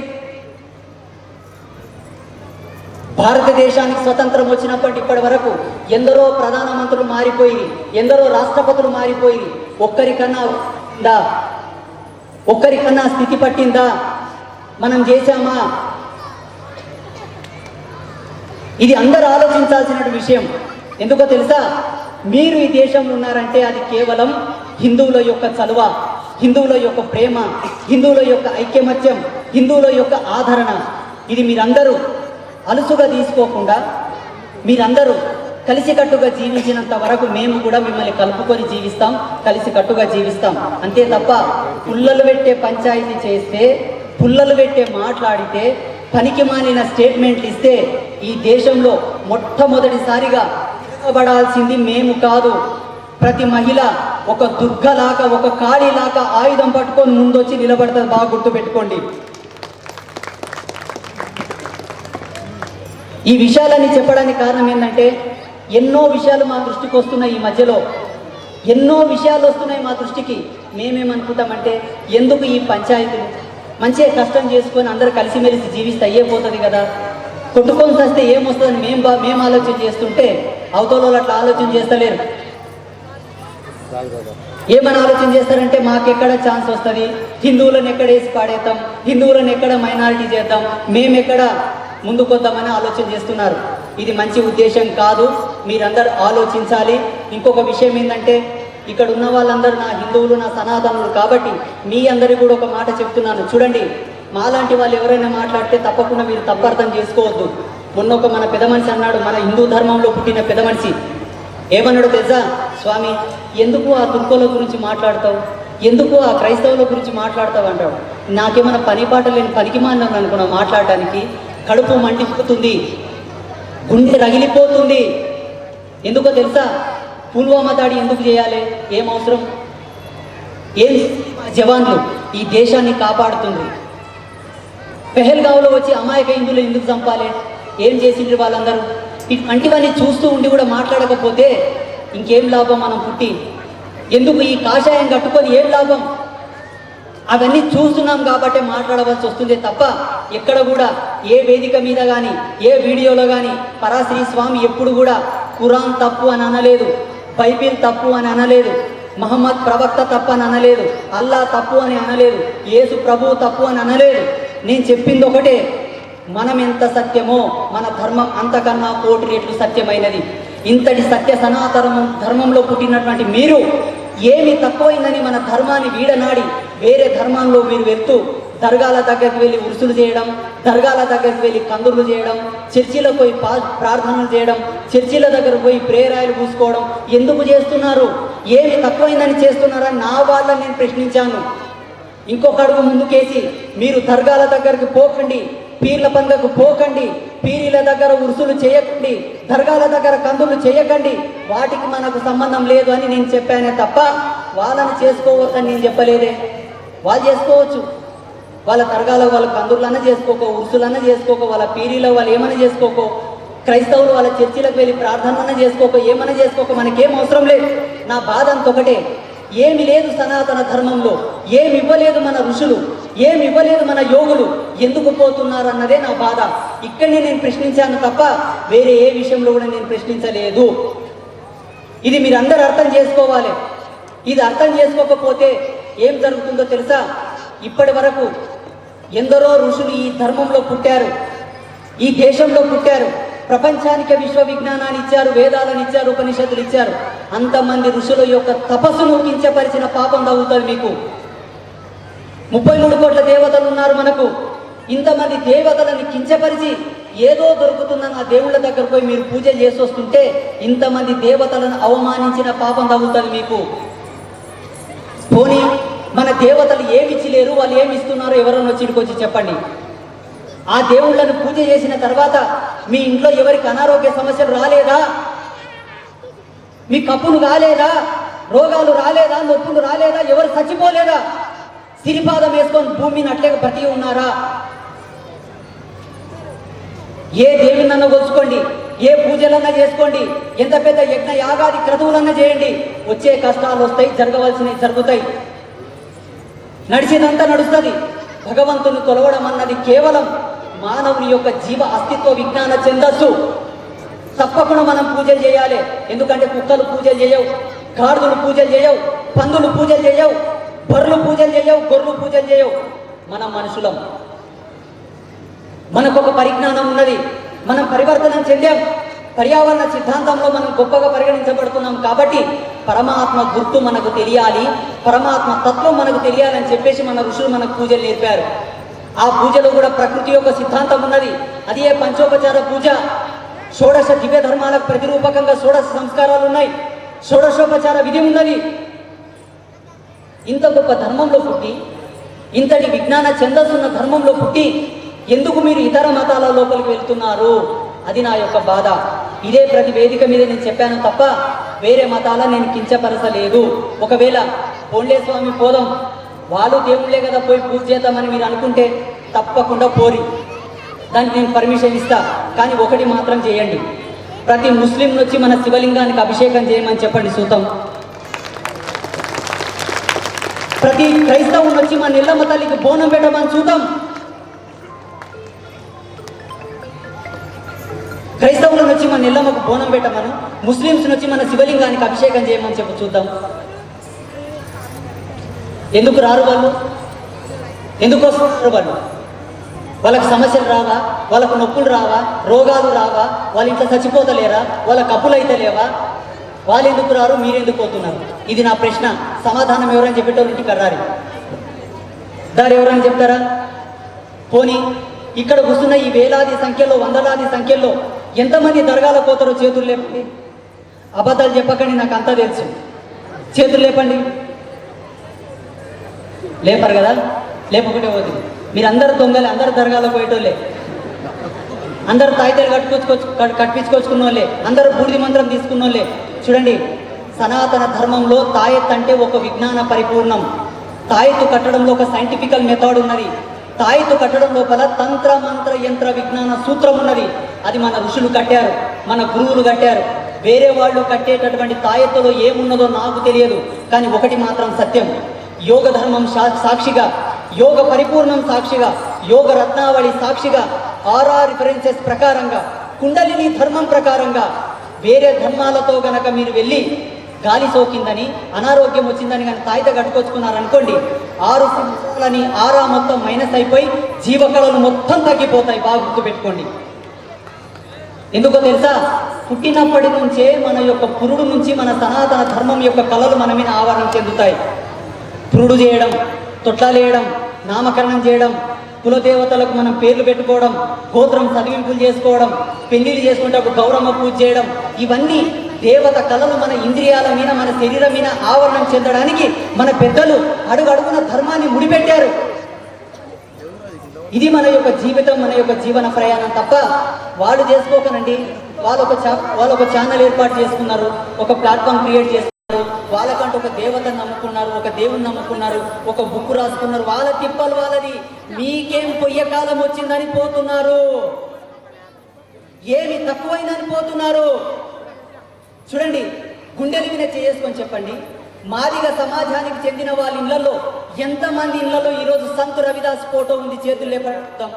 భారతదేశానికి స్వతంత్రం వచ్చినప్పటి ఇప్పటి వరకు ఎందరో ప్రధానమంత్రులు మారిపోయి, ఎందరో రాష్ట్రపతులు మారిపోయి, ఒక్కరికన్నా స్థితి పట్టిందా? మనం చేశామా? ఇది అందరూ ఆలోచించాల్సిన విషయం. ఎందుకో తెలుసా? మీరు ఈ దేశంలో ఉన్నారంటే అది కేవలం హిందువుల యొక్క చలువ, హిందువుల యొక్క ప్రేమ, హిందువుల యొక్క ఐక్యమత్యం, హిందువుల యొక్క ఆదరణ. ఇది మీరందరూ అలుసుగా తీసుకోకుండా మీరందరూ కలిసికట్టుగా జీవించినంత వరకు మేము కూడా మిమ్మల్ని కలుపుకొని జీవిస్తాం, కలిసికట్టుగా జీవిస్తాం. అంతే తప్ప పుల్లలు పెట్టే పంచాయతీ చేస్తే, పుల్లలు పెట్టే మాట్లాడితే, పనికి మాలిన స్టేట్మెంట్లు ఇస్తే ఈ దేశంలో మొట్టమొదటిసారిగా తిరగబడాల్సింది మేము కాదు. ప్రతి మహిళ ఒక దుర్గలాగా, ఒక కాళీలాగా ఆయుధం పట్టుకొని ముందొచ్చి నిలబడుతుంది. బాగా గుర్తుపెట్టుకోండి. ఈ విషయాలని చెప్పడానికి కారణం ఏంటంటే ఎన్నో విషయాలు మా దృష్టికి వస్తున్నాయి. ఈ మధ్యలో ఎన్నో విషయాలు వస్తున్నాయి మా దృష్టికి. మేమేమనుకుంటామంటే ఎందుకు ఈ పంచాయతీలు, మంచిగా కష్టం చేసుకొని అందరూ కలిసిమెలిసి జీవిస్తే అయ్యేపోతుంది కదా, కొట్టుకొని వస్తే ఏమొస్తుందని మేము ఆలోచన చేస్తుంటే అవతల అట్లా ఆలోచన చేస్తలేరు. ఏమని ఆలోచన చేస్తారంటే మాకెక్కడ ఛాన్స్ వస్తుంది, హిందువులను ఎక్కడ వేసి పాడేద్దాం, హిందువులను ఎక్కడ మైనారిటీ చేద్దాం, మేమెక్కడ ముందుకొద్దామని ఆలోచన చేస్తున్నారు. ఇది మంచి ఉద్దేశం కాదు. మీరందరూ ఆలోచించాలి. ఇంకొక విషయం ఏంటంటే ఇక్కడ ఉన్న వాళ్ళందరూ నా హిందువులు, నా సనాతనులు కాబట్టి మీ అందరికీ కూడా ఒక మాట చెప్తున్నాను. చూడండి, మాలాంటి వాళ్ళు ఎవరైనా మాట్లాడితే తప్పకుండా మీరు తప్పర్థం చేసుకోవద్దు. మొన్న ఒక మన పెద్ద మనిషి అన్నాడు, మన హిందూ ధర్మంలో పుట్టిన పెద్ద మనిషి ఏమన్నాడు తెలుసా? స్వామి, ఎందుకు ఆ తుర్కోల గురించి మాట్లాడతావు, ఎందుకు ఆ క్రైస్తవుల గురించి మాట్లాడతావు అంటాడు. నాకేమైనా పని పాట లేని పనికి మాన్నాను అనుకున్నా మాట్లాడటానికి. కడుపు మండిపోతుంది, గుండె రగిలిపోతుంది. ఎందుకో తెలుసా? పుల్వామా దాడి ఎందుకు చేయాలి? ఏం అవసరం? ఏం జవాన్లు ఈ దేశాన్ని కాపాడుతుంది. పెహల్గావ్లో వచ్చి అమాయక హిందువులు ఎందుకు చంపాలి? ఏం చేసిండ్రు వాళ్ళందరూ? ఇటువంటివన్నీ చూస్తూ ఉండి కూడా మాట్లాడకపోతే ఇంకేం లాభం మనం పుట్టి? ఎందుకు ఈ కాషాయం కట్టుకొని ఏం లాభం? అవన్నీ చూస్తున్నాం కాబట్టి మాట్లాడవలసి వస్తుంది తప్ప ఎక్కడ కూడా ఏ వేదిక మీద కానీ ఏ వీడియోలో కానీ పరాశ్రీ స్వామి ఎప్పుడు కూడా ఖురాన్ తప్పు అని అనలేదు, బైబిల్ తప్పు అని అనలేదు, మహమ్మద్ ప్రవక్త తప్పు అని అనలేదు, అల్లా తప్పు అని అనలేదు, యేసు ప్రభువు తప్పు అని అనలేదు. నేను చెప్పింది ఒకటే, మనం ఎంత సత్యమో మన ధర్మం అంతకన్నా కోటి రెట్లు సత్యమైనది. ఇంతటి సత్య సనాతన ధర్మంలో పుట్టినటువంటి మీరు ఏమి తక్కువైందని మన ధర్మాన్ని వీడనాడి వేరే ధర్మాల్లో మీరు వెళ్తూ దర్గాల దగ్గరికి వెళ్ళి ఉరుసులు చేయడం, దర్గాల దగ్గరికి వెళ్ళి కందులు చేయడం, చర్చిలకు పోయి ప్రార్థనలు చేయడం, చర్చిల దగ్గర పోయి ప్రేరాయలు పూసుకోవడం ఎందుకు చేస్తున్నారు? ఏమి తక్కువైందని చేస్తున్నారని నా వాళ్ళని నేను ప్రశ్నించాను. ఇంకొక అడుగు ముందుకేసి మీరు దర్గాల దగ్గరకు పోకండి, పీర్ల పండుగకు పోకండి, పీరీల దగ్గర ఉరుసులు చేయకండి, దర్గాల దగ్గర కందులు చేయకండి, వాటికి మనకు సంబంధం లేదు అని నేను చెప్పానే తప్ప వాళ్ళని చేసుకోవద్దని నేను చెప్పలేదే. వాళ్ళు చేసుకోవచ్చు, వాళ్ళ దర్గాల వాళ్ళ కందులన్నా చేసుకోకో, ఉరుసులన్నా చేసుకోకో, వాళ్ళ పీరీలో వాళ్ళు ఏమైనా చేసుకోకో, క్రైస్తవులు వాళ్ళ చర్చిలకు వెళ్ళి ప్రార్థనన్నా చేసుకోకో, ఏమైనా చేసుకోకో, మనకేం అవసరం లేదు. నా బాధ అంతొకటే, ఏమి లేదు సనాతన ధర్మంలో, ఏమి ఇవ్వలేదు మన ఋషులు, ఏమి ఇవ్వలేదు మన యోగులు, ఎందుకు పోతున్నారు అన్నదే నా బాధ. ఇక్కడనే నేను ప్రశ్నించాను తప్ప వేరే ఏ విషయంలో కూడా నేను ప్రశ్నించలేదు. ఇది మీరందరూ అర్థం చేసుకోవాలి. ఇది అర్థం చేసుకోకపోతే ఏం జరుగుతుందో తెలుసా? ఇప్పటి వరకు ఎందరో ఋషులు ఈ ధర్మంలో పుట్టారు, ఈ దేశంలో పుట్టారు, ప్రపంచానికి విశ్వ విజ్ఞానాన్ని ఇచ్చారు, వేదాలను ఇచ్చారు, ఉపనిషత్తులు ఇచ్చారు. అంతమంది ఋషుల యొక్క తపస్సును కించపరిచిన పాపం తగ్గుతుంది మీకు. 33 కోట్ల దేవతలు ఉన్నారు మనకు, ఇంతమంది దేవతలను కించపరిచి ఏదో దొరుకుతుందని ఆ దేవుళ్ళ దగ్గర పోయి మీరు పూజ చేసి వస్తుంటే ఇంతమంది దేవతలను అవమానించిన పాపం తగులుతుంది మీకు. పోనీ మన దేవతలు ఏమిచ్చి లేరు, వాళ్ళు ఏమి ఇస్తున్నారో ఎవరన్నా వచ్చి చెప్పండి. ఆ దేవుళ్ళను పూజ చేసిన తర్వాత మీ ఇంట్లో ఎవరికి అనారోగ్య సమస్యలు రాలేదా? మీ కప్పులు రాలేదా? రోగాలు రాలేదా? నొప్పులు రాలేదా? ఎవరు చచ్చిపోలేదా? సిరిపాదం వేసుకొని భూమిని అట్లే బ్రతికి ఉన్నారా? ఏ దేవునన్నా కొలుచుకోండి, ఏ పూజలన్నా చేసుకోండి, ఎంత పెద్ద యజ్ఞ యాగాది క్రతువులన్నా చేయండి, వచ్చే కష్టాలు వస్తాయి, జరగవలసినవి జరుగుతాయి, నడిచేదంతా నడుస్తుంది. భగవంతుని కొలవడం అన్నది కేవలం మానవుని యొక్క జీవ అస్తిత్వ విజ్ఞాన ఛందస్సు. తప్పకుండా మనం పూజలు చేయాలి. ఎందుకంటే కుక్కలు పూజలు చేయవు, గాడిదలు పూజలు చేయవు, పందులు పూజలు చేయవు, బర్రెలు పూజలు చేయవు, గొర్రెలు పూజలు చేయవు. మనం మనుషులం, మనకొక పరిజ్ఞానం ఉన్నది, మనం పరివర్తనం చెందాం. పర్యావరణ సిద్ధాంతంలో మనం గొప్పగా పరిగణించబడుతున్నాం. కాబట్టి పరమాత్మ గుర్తు మనకు తెలియాలి, పరమాత్మ తత్వం మనకు తెలియాలని చెప్పేసి మన ఋషులు మనకు పూజలు నేర్పారు. ఆ పూజలో కూడా ప్రకృతి యొక్క సిద్ధాంతం ఉన్నది. అదే పంచోపచార పూజ. షోడశ దివ్య ధర్మాలకు ప్రతిరూపకంగా షోడశ సంస్కారాలు ఉన్నాయి, షోడశోపచార విధి ఉన్నది. ఇంత గొప్ప ధర్మంలో పుట్టి, ఇంతటి విజ్ఞాన ఛందస్సున్న ధర్మంలో పుట్టి ఎందుకు మీరు ఇతర మతాల లోపలికి వెళ్తున్నారు? అది నా యొక్క బాధ. ఇదే ప్రతి వేదిక మీద నేను చెప్పాను తప్ప వేరే మతాలను నేను కించపరచలేదు. ఒకవేళ పోండే స్వామి పోదాం, వాళ్ళు దేవుళ్ళే కదా పోయి పూజ చేద్దామని మీరు అనుకుంటే తప్పకుండా పోరి, దానికి నేను పర్మిషన్ ఇస్తా. కానీ ఒకటి మాత్రం చేయండి, ప్రతి ముస్లిం వచ్చి మన శివలింగానికి అభిషేకం చేయమని చెప్పండి సూతం. ప్రతి క్రైస్తవుని వచ్చి మన ఎల్లమ్మ తల్లికి బోనం పెట్టమని చూద్దాం. క్రైస్తవులను వచ్చి మన ఎల్లమ్మకు బోనం పెట్టమను, ముస్లింస్ వచ్చి మన శివలింగానికి అభిషేకం చేయమని చెప్పి చూద్దాం. ఎందుకు రారు వాళ్ళు? ఎందుకు వస్తున్నారు వాళ్ళు? వాళ్ళకి సమస్యలు రావా? వాళ్ళకు నొప్పులు రావా? రోగాలు రావా? వాళ్ళ ఇంట్లో చచ్చిపోతలేరా? వాళ్ళ కప్పులు అయితే లేవా? వాళ్ళు ఎందుకు రారు? మీరెందుకు పోతున్నారు? ఇది నా ప్రశ్న. సమాధానం ఎవరని చెప్పేటోళ్ళు ఇంటికి కర్రారి దారి ఎవరని చెప్తారా? పోనీ ఇక్కడ కూర్చున్న ఈ వేలాది సంఖ్యలో, వందలాది సంఖ్యలో ఎంతమంది దర్గాలో పోతారో చేతులు లేపండి. అబద్ధాలు చెప్పకండి, నాకు అంతా తెలుసు. చేతులు లేపండి. లేపరు కదా? లేపకుంటే పోతుంది. మీరు అందరు దొంగలే, అందరు దర్గాలో పోయేటోళ్ళే, అందరు తాయితలు కట్టించుకొచ్చుకున్న వాళ్ళే, అందరూ బూడిది మంత్రం తీసుకున్న వాళ్ళే. చూడండి, సనాతన ధర్మంలో తాయెత్ అంటే ఒక విజ్ఞాన పరిపూర్ణం. తాయెత్తు కట్టడంలో ఒక సైంటిఫికల్ మెథడ్ ఉన్నది. తాయెత్తు కట్టడం లోపల తంత్ర మంత్ర యంత్ర విజ్ఞాన సూత్రం ఉన్నది. అది మన ఋషులు కట్టారు, మన గురువులు కట్టారు. వేరే వాళ్ళు కట్టేటటువంటి తాయెత్తులో ఏమున్నదో నాకు తెలియదు, కానీ ఒకటి మాత్రం సత్యం. యోగ ధర్మం సాక్షిగా, యోగ పరిపూర్ణం సాక్షిగా, యోగ రత్నావళి సాక్షిగా, ఆర్ఆర్ రిఫరెన్సెస్ ప్రకారంగా, కుండలిని ధర్మం ప్రకారంగా వేరే ధర్మాలతో గనక మీరు వెళ్ళి గాలి సోకిందని, అనారోగ్యం వచ్చిందని కానీ తాయిత కట్టుకొచ్చుకున్నారనుకోండి, 6 సంవత్సరాలని ఆరా మొత్తం మైనస్ అయిపోయి జీవకళలు మొత్తం తగ్గిపోతాయి. బాగా గుర్తుపెట్టుకోండి. ఎందుకో తెలుసా? పుట్టినప్పటి నుంచే మన యొక్క పురుడు నుంచి మన సనాతన ధర్మం యొక్క కళలు మన మీద ఆవరణ చెందుతాయి. పురుడు చేయడం, తొట్లాలేయడం, నామకరణం చేయడం, కులదేవతలకు మనం పేర్లు పెట్టుకోవడం, గోత్రం చదివింపులు చేసుకోవడం, పెళ్లిళ్ళు చేసుకుంటే ఒక గౌరమ్మ పూజ చేయడం, ఇవన్నీ దేవత కళలు మన ఇంద్రియాల మీద, మన శరీరం మీద ఆవరణం చెందడానికి మన పెద్దలు అడుగడుగున ధర్మాన్ని ముడిపెట్టారు. ఇది మన యొక్క జీవితం, మన యొక్క జీవన ప్రయాణం తప్ప వాళ్ళు చేసుకోకనండి. వాళ్ళు ఒక ఛానల్ ఏర్పాటు చేసుకున్నారు, ఒక ప్లాట్ఫామ్ క్రియేట్ చేసుకున్నారు, వాళ్ళకంటూ ఒక దేవతను నమ్ముకున్నారు, ఒక దేవుని నమ్ముకున్నారు, ఒక బుక్ రాసుకున్నారు. వాళ్ళ తిప్పలు వాళ్ళది. మీకేం పొయ్య కాలం వచ్చిందని పోతున్నారు, ఏమి తక్కువైందని పోతున్నారు. చూడండి, గుండెలు మీద చేసుకొని చెప్పండి, మాదిగ సమాజానికి చెందిన వాళ్ళ ఇళ్లలో ఎంతమంది ఇళ్లలో ఈరోజు సంతు రవిదాస్ ఫోటో ఉంది? చేతులు లేపడతాం.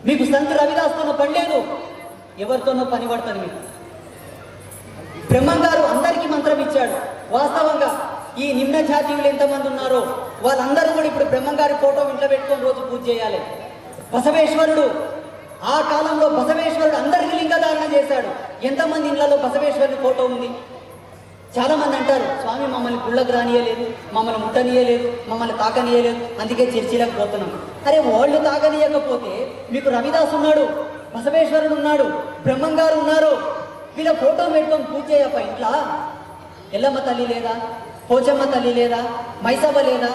మీకు సంతు రవిదాస్తోనో పని లేదు, ఎవరితోనో పని పడుతుంది మీకు. బ్రహ్మంగారు అందరికీ మంత్రం ఇచ్చాడు. వాస్తవంగా ఈ నిమ్న జాతీయులు ఎంతమంది ఉన్నారో వాళ్ళందరూ కూడా ఇప్పుడు బ్రహ్మంగారి ఫోటో ఇంట్లో పెట్టుకొని రోజు పూజ చేయాలి. బసవేశ్వరుడు, ఆ కాలంలో బసవేశ్వరుడు అందరికీ లింగధారణ చేశాడు. ఎంతమంది ఇళ్లలో బసవేశ్వరుని ఫోటో ఉంది? చాలా మంది అంటారు, స్వామి మమ్మల్ని గుళ్ళకు రానియలేదు, మమ్మల్ని ముట్టనీయలేదు, మమ్మల్ని తాకనీయలేదు, అందుకే చర్చిలకు పోతున్నాం. అరే వాళ్ళు తాగనీయకపోతే మీకు రవిదాస్ ఉన్నాడు, బసవేశ్వరుడు ఉన్నాడు, బ్రహ్మంగారు ఉన్నారు. వీళ్ళ ఫోటో పెట్టుకొని పూజ చేయప్ప ఇంట్లో. ఎల్లమ్మ తల్లి లేదా, పోచమ్మ తల్లి లేదా, మైసమ్మ లేదా,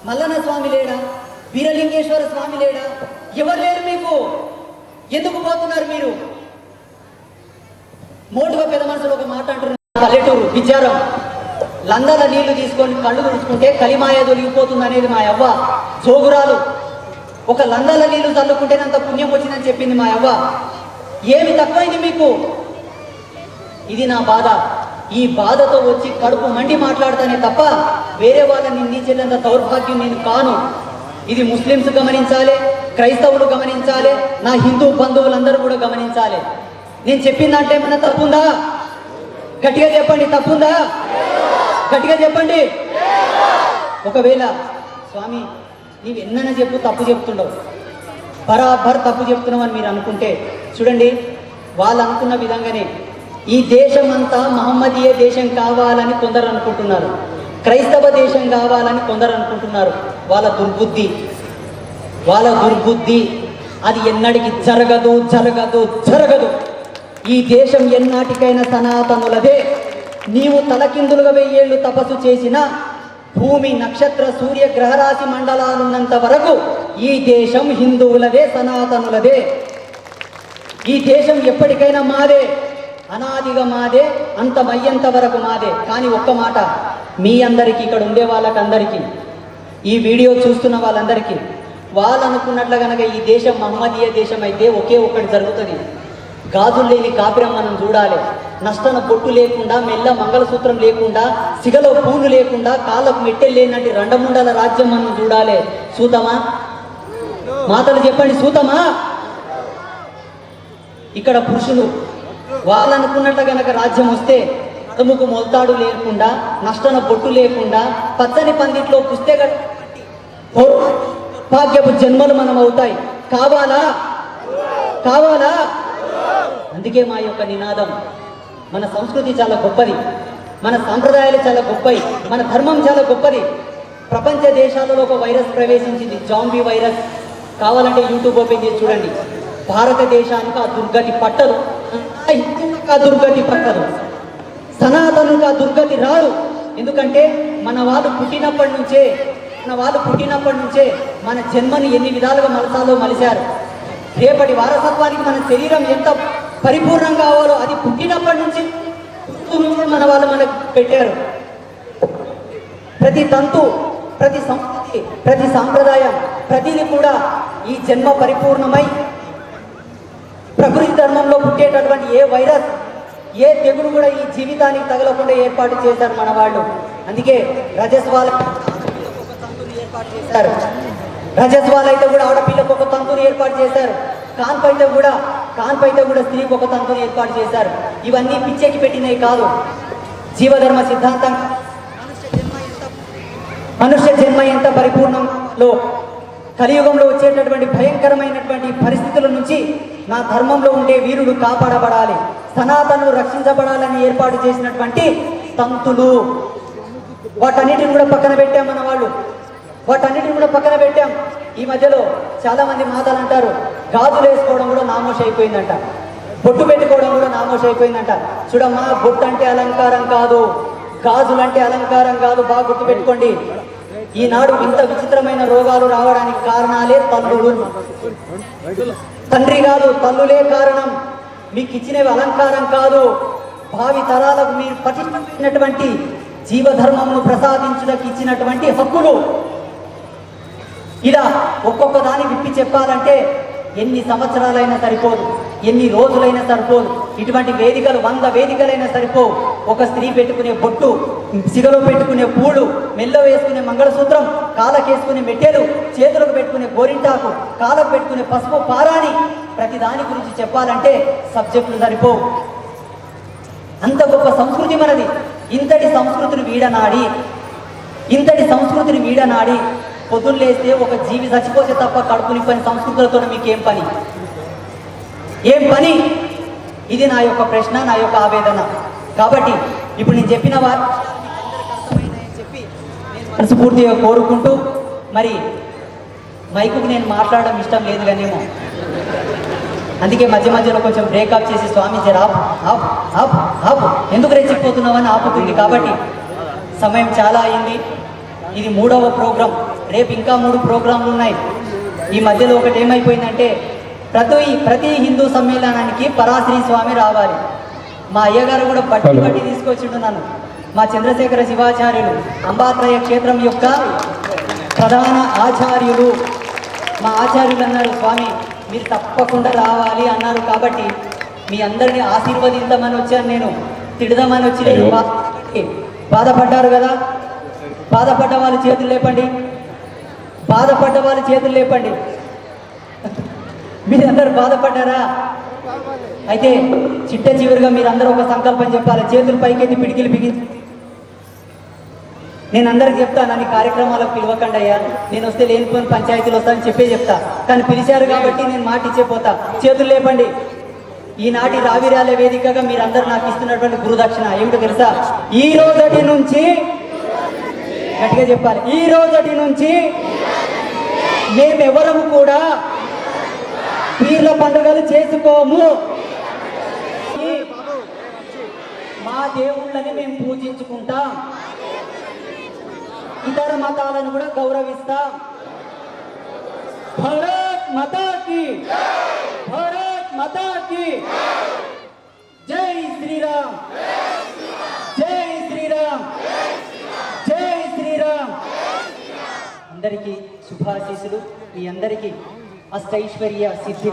మల్లన్న స్వామి లేడా, వీరలింగేశ్వర స్వామి లేడా? ఎవరు లేరు మీకు. ఎందుకు పోతున్నారు మీరు? మోటుగా పెద్ద మనుషులు ఒక మాట అంటున్నారు. పల్లెటూరు విచారం, లందల నీళ్లు తీసుకొని కళ్ళు తుడుచుకుంటే కలిమాయ దొరికిపోతుంది అనేది మా అవ్వ జోగురాలు. ఒక లందల నీళ్లు చల్లుకుంటేనంత పుణ్యం వచ్చిందని చెప్పింది మా అవ్వ. ఏమి తక్కువైంది మీకు? ఇది నా బాధ. ఈ బాధతో వచ్చి కడుపు మండి మాట్లాడతానే తప్ప వేరే వాళ్ళని నీచెల్లంత దౌర్భాగ్యం నేను కాను. ఇది ముస్లిమ్స్ గమనించాలి, క్రైస్తవులు గమనించాలి, నా హిందూ బంధువులందరూ కూడా గమనించాలి. నేను చెప్పిన దాంట్లో ఏమన్నా తప్పుందా? గట్టిగా చెప్పండి. తప్పుందా? గట్టిగా చెప్పండి. ఒకవేళ స్వామి నీవు ఎన్నైనా చెప్పు తప్పు చెప్తుండవు, బరాబర్ తప్పు చెప్తున్నావు అని మీరు అనుకుంటే చూడండి, వాళ్ళు అనుకున్న విధంగానే ఈ దేశం అంతా మహమ్మదీయ దేశం కావాలని కొందరు అనుకుంటున్నారు, క్రైస్తవ దేశం కావాలని కొందరు అనుకుంటున్నారు. వాళ్ళ దుర్బుద్ధి. అది ఎన్నటికి జరగదు జరగదు జరగదు. ఈ దేశం ఎన్నాటికైనా సనాతనులదే. నీవు తలకిందులుగా 1000 ఏళ్ళు తపస్సు చేసిన భూమి, నక్షత్ర, సూర్య, గ్రహరాశి మండలాలున్నంత వరకు ఈ దేశం హిందువులదే, సనాతనులదే. ఈ దేశం ఎప్పటికైనా మాదే, అనాదిగా మాదే, అంతమయ్యేంత వరకు మాదే. కానీ ఒక్క మాట మీ అందరికీ, ఇక్కడ ఉండే వాళ్ళకందరికీ, ఈ వీడియో చూస్తున్న వాళ్ళందరికీ, వాళ్ళు అనుకున్నట్లు కనుక ఈ దేశం మహమ్మదీయ దేశం అయితే ఒకే ఒక్కటి జరుగుతుంది. గాజులు లేని కాపురం మనం చూడాలి. నష్టన బొట్టు లేకుండా, మెల్ల మంగళసూత్రం లేకుండా, సిగలో పూలు లేకుండా, కాళ్ళకు మెట్టెలు లేనట్టు రెండముండల రాజ్యం మనం చూడాలి. సూతమా? మాటలు చెప్పండి. సూతమా? ఇక్కడ పురుషులు వాళ్ళు అనుకున్నట్లు గనక రాజ్యం వస్తే అడుముకు మొలతాడు లేకుండా, నష్టన బొట్టు లేకుండా, పచ్చని పందిట్లో పుస్తక భాగ్యపు జన్మలు మనం అవుతాయి. కావాలా? అందుకే మా యొక్క నినాదం. మన సంస్కృతి చాలా గొప్పది, మన సాంప్రదాయాలు చాలా గొప్పవి, మన ధర్మం చాలా గొప్పది. ప్రపంచ దేశాలలో ఒక వైరస్ ప్రవేశించింది, జాంబీ వైరస్. కావాలంటే యూట్యూబ్ ఓపెన్ చేసి చూడండి. భారతదేశానికి ఆ దుర్గతి పట్టదు, హిందువులకు ఆ దుర్గతి పట్టదు, సనాతనులకు ఆ దుర్గతి రాదు. ఎందుకంటే మన వాళ్ళు పుట్టినప్పటి నుంచే మన జన్మని ఎన్ని విధాలుగా మలసాలో మలిశారు. రేపటి వారసత్వానికి మన శరీరం ఎంత పరిపూర్ణంగా కావాలో అది పుట్టినప్పటి నుంచి మన వాళ్ళు మనకు పెట్టారు. ప్రతి తంతు, ప్రతి సంస్కృతి, ప్రతి సాంప్రదాయం, ప్రతిది కూడా ఈ జన్మ పరిపూర్ణమై ప్రకృతి ధర్మంలో పుట్టేటటువంటి ఏ వైరస్, ఏ తెగులు కూడా ఈ జీవితానికి తగలకుండా ఏర్పాటు చేశారు మన వాళ్ళు. అందుకే రజస్వాలు ఏర్పాటు చేశారు. రజస్వాలు అయితే కూడా ఆడపిల్లకు ఒక తంతుని ఏర్పాటు చేశారు. కాన్పైతే కూడా స్త్రీకి ఒక తంతుని ఏర్పాటు చేశారు. ఇవన్నీ పిచ్చెకి పెట్టినవి కాదు. జీవధర్మ సిద్ధాంతం మనుష్య జన్మ ఎంత పరిపూర్ణంలో కలియుగంలో వచ్చేటటువంటి భయంకరమైనటువంటి పరిస్థితుల నుంచి నా ధర్మంలో ఉండే వీరుడు కాపాడబడాలి, సనాతనులు రక్షించబడాలని ఏర్పాటు చేసినటువంటి తంతులు. వాటన్నిటిని కూడా పక్కన పెట్టాం మన వాళ్ళు, వాటన్నిటిని కూడా పక్కన పెట్టాం. ఈ మధ్యలో చాలా మంది మాటలు అంటారు, గాజులు వేసుకోవడం కూడా నామోషి అయిపోయిందంట, బొట్టు పెట్టుకోవడం కూడా నామోషి అయిపోయిందంట. చూడమ్మా, బొట్టు అంటే అలంకారం కాదు, గాజులు అంటే అలంకారం కాదు. బాగా గుర్తు పెట్టుకోండి. ఈనాడు ఇంత విచిత్రమైన రోగాలు రావడానికి కారణాలే తల్లులు. తండ్రి కాదు, తల్లులే కారణం. మీకు ఇచ్చినవి అలంకారం కాదు, భావి తరాలకు మీరు పఠించినటువంటి జీవధర్మమును ప్రసాదించుటకు ఇచ్చినటువంటి హక్కులు. ఇలా ఒక్కొక్క దాన్ని విప్పి చెప్పాలంటే ఎన్ని సంవత్సరాలైనా సరిపోదు, ఎన్ని రోజులైనా సరిపోదు. ఇటువంటి వేదికలు 100 వేదికలైనా సరిపోవు. ఒక స్త్రీ పెట్టుకునే బొట్టు, సిగలో పెట్టుకునే పూలు, మెల్లో వేసుకునే మంగళసూత్రం, కాళ్ళకేసుకునే మెట్టెలు, చేతులకు పెట్టుకునే గోరింటాకు, కాళ్ళకు పెట్టుకునే పసుపు పారాణి, ప్రతి దాని గురించి చెప్పాలంటే సబ్జెక్టులు సరిపోవు. అంత గొప్ప సంస్కృతి మనది. ఇంతటి సంస్కృతిని వీడనాడి పొద్దున్న లేస్తే ఒక జీవి చచ్చిపోతే తప్ప కడుపు నింపని సంస్కృతులతో మీకేం పని? ఇది నా యొక్క ప్రశ్న, నా యొక్క ఆవేదన. కాబట్టి ఇప్పుడు నేను చెప్పిన వారు చెప్పి నేను మనస్ఫూర్తిగా కోరుకుంటూ, మరి మైకుకు నేను మాట్లాడడం ఇష్టం లేదు కానేమో, అందుకే మధ్య మధ్యలో కొంచెం బ్రేకప్ చేసి స్వామి జర ఆపు ఆపు ఆపు ఆపు ఎందుకు రెచ్చిపోతున్నావని ఆపుతుంది. కాబట్టి సమయం చాలా అయింది. ఇది 3వ ప్రోగ్రాం. రేపు ఇంకా 3 ప్రోగ్రాంలు ఉన్నాయి. ఈ మధ్యలో ఒకటి ఏమైపోయిందంటే ప్రతి హిందూ సమ్మేళనానికి పరాశ్రీ స్వామి రావాలి. మా అయ్యగారు కూడా పట్టి తీసుకొచ్చిండు నన్ను. మా చంద్రశేఖర శివాచార్యులు అంబాత్రయ క్షేత్రం యొక్క ప్రధాన ఆచార్యులు. మా ఆచార్యులు అన్నారు, స్వామి మీరు తప్పకుండా రావాలి అన్నారు. కాబట్టి మీ అందరినీ ఆశీర్వదిద్దామని వచ్చాను, నేను తిడదామని వచ్చి లేదు. బాధపడ్డారు కదా, బాధపడ్డ వాళ్ళు చేతులు లేపండి, బాధపడ్డ వాళ్ళు చేతులు లేపండి. మీరందరూ బాధపడ్డారా? అయితే చిట్ట చివరిగా మీరందరూ ఒక సంకల్పం చెప్పాలి. చేతులు పైకెత్తి పిడికిలు బిగించి నేను అందరికి చెప్తా, నన్ను కార్యక్రమాలకు పిలవకండి అయ్యా, నేను వస్తే లేనిపోయిన పంచాయతీలు వస్తానని చెప్పే చెప్తా. కానీ పిలిచారు కాబట్టి నేను మాట ఇచ్చేపోతా. చేతులు లేపండి. ఈనాటి రావిరాల వేదికగా మీరందరూ నాకు ఇస్తున్నటువంటి గురుదక్షిణ ఏమిటో తెలుసా? ఈ రోజటి నుంచి, గట్టిగా చెప్పాలి, ఈ రోజటి నుంచి మేమెవరము కూడా పీర్ల పండుగలు చేసుకోము. మా దేవుళ్ళని మేము పూజించుకుంటాం, ఇతర మతాలను కూడా గౌరవిస్తాం. భారత్ మాతా కీ, భారత్ మాతా కీ జై శ్రీరామ్, జై శ్రీరామ్, జై శ్రీరామ్. అందరికీ శుభాశీస్సులు. మీ అందరికీ అష్టైశ్వర్య సిద్ధి.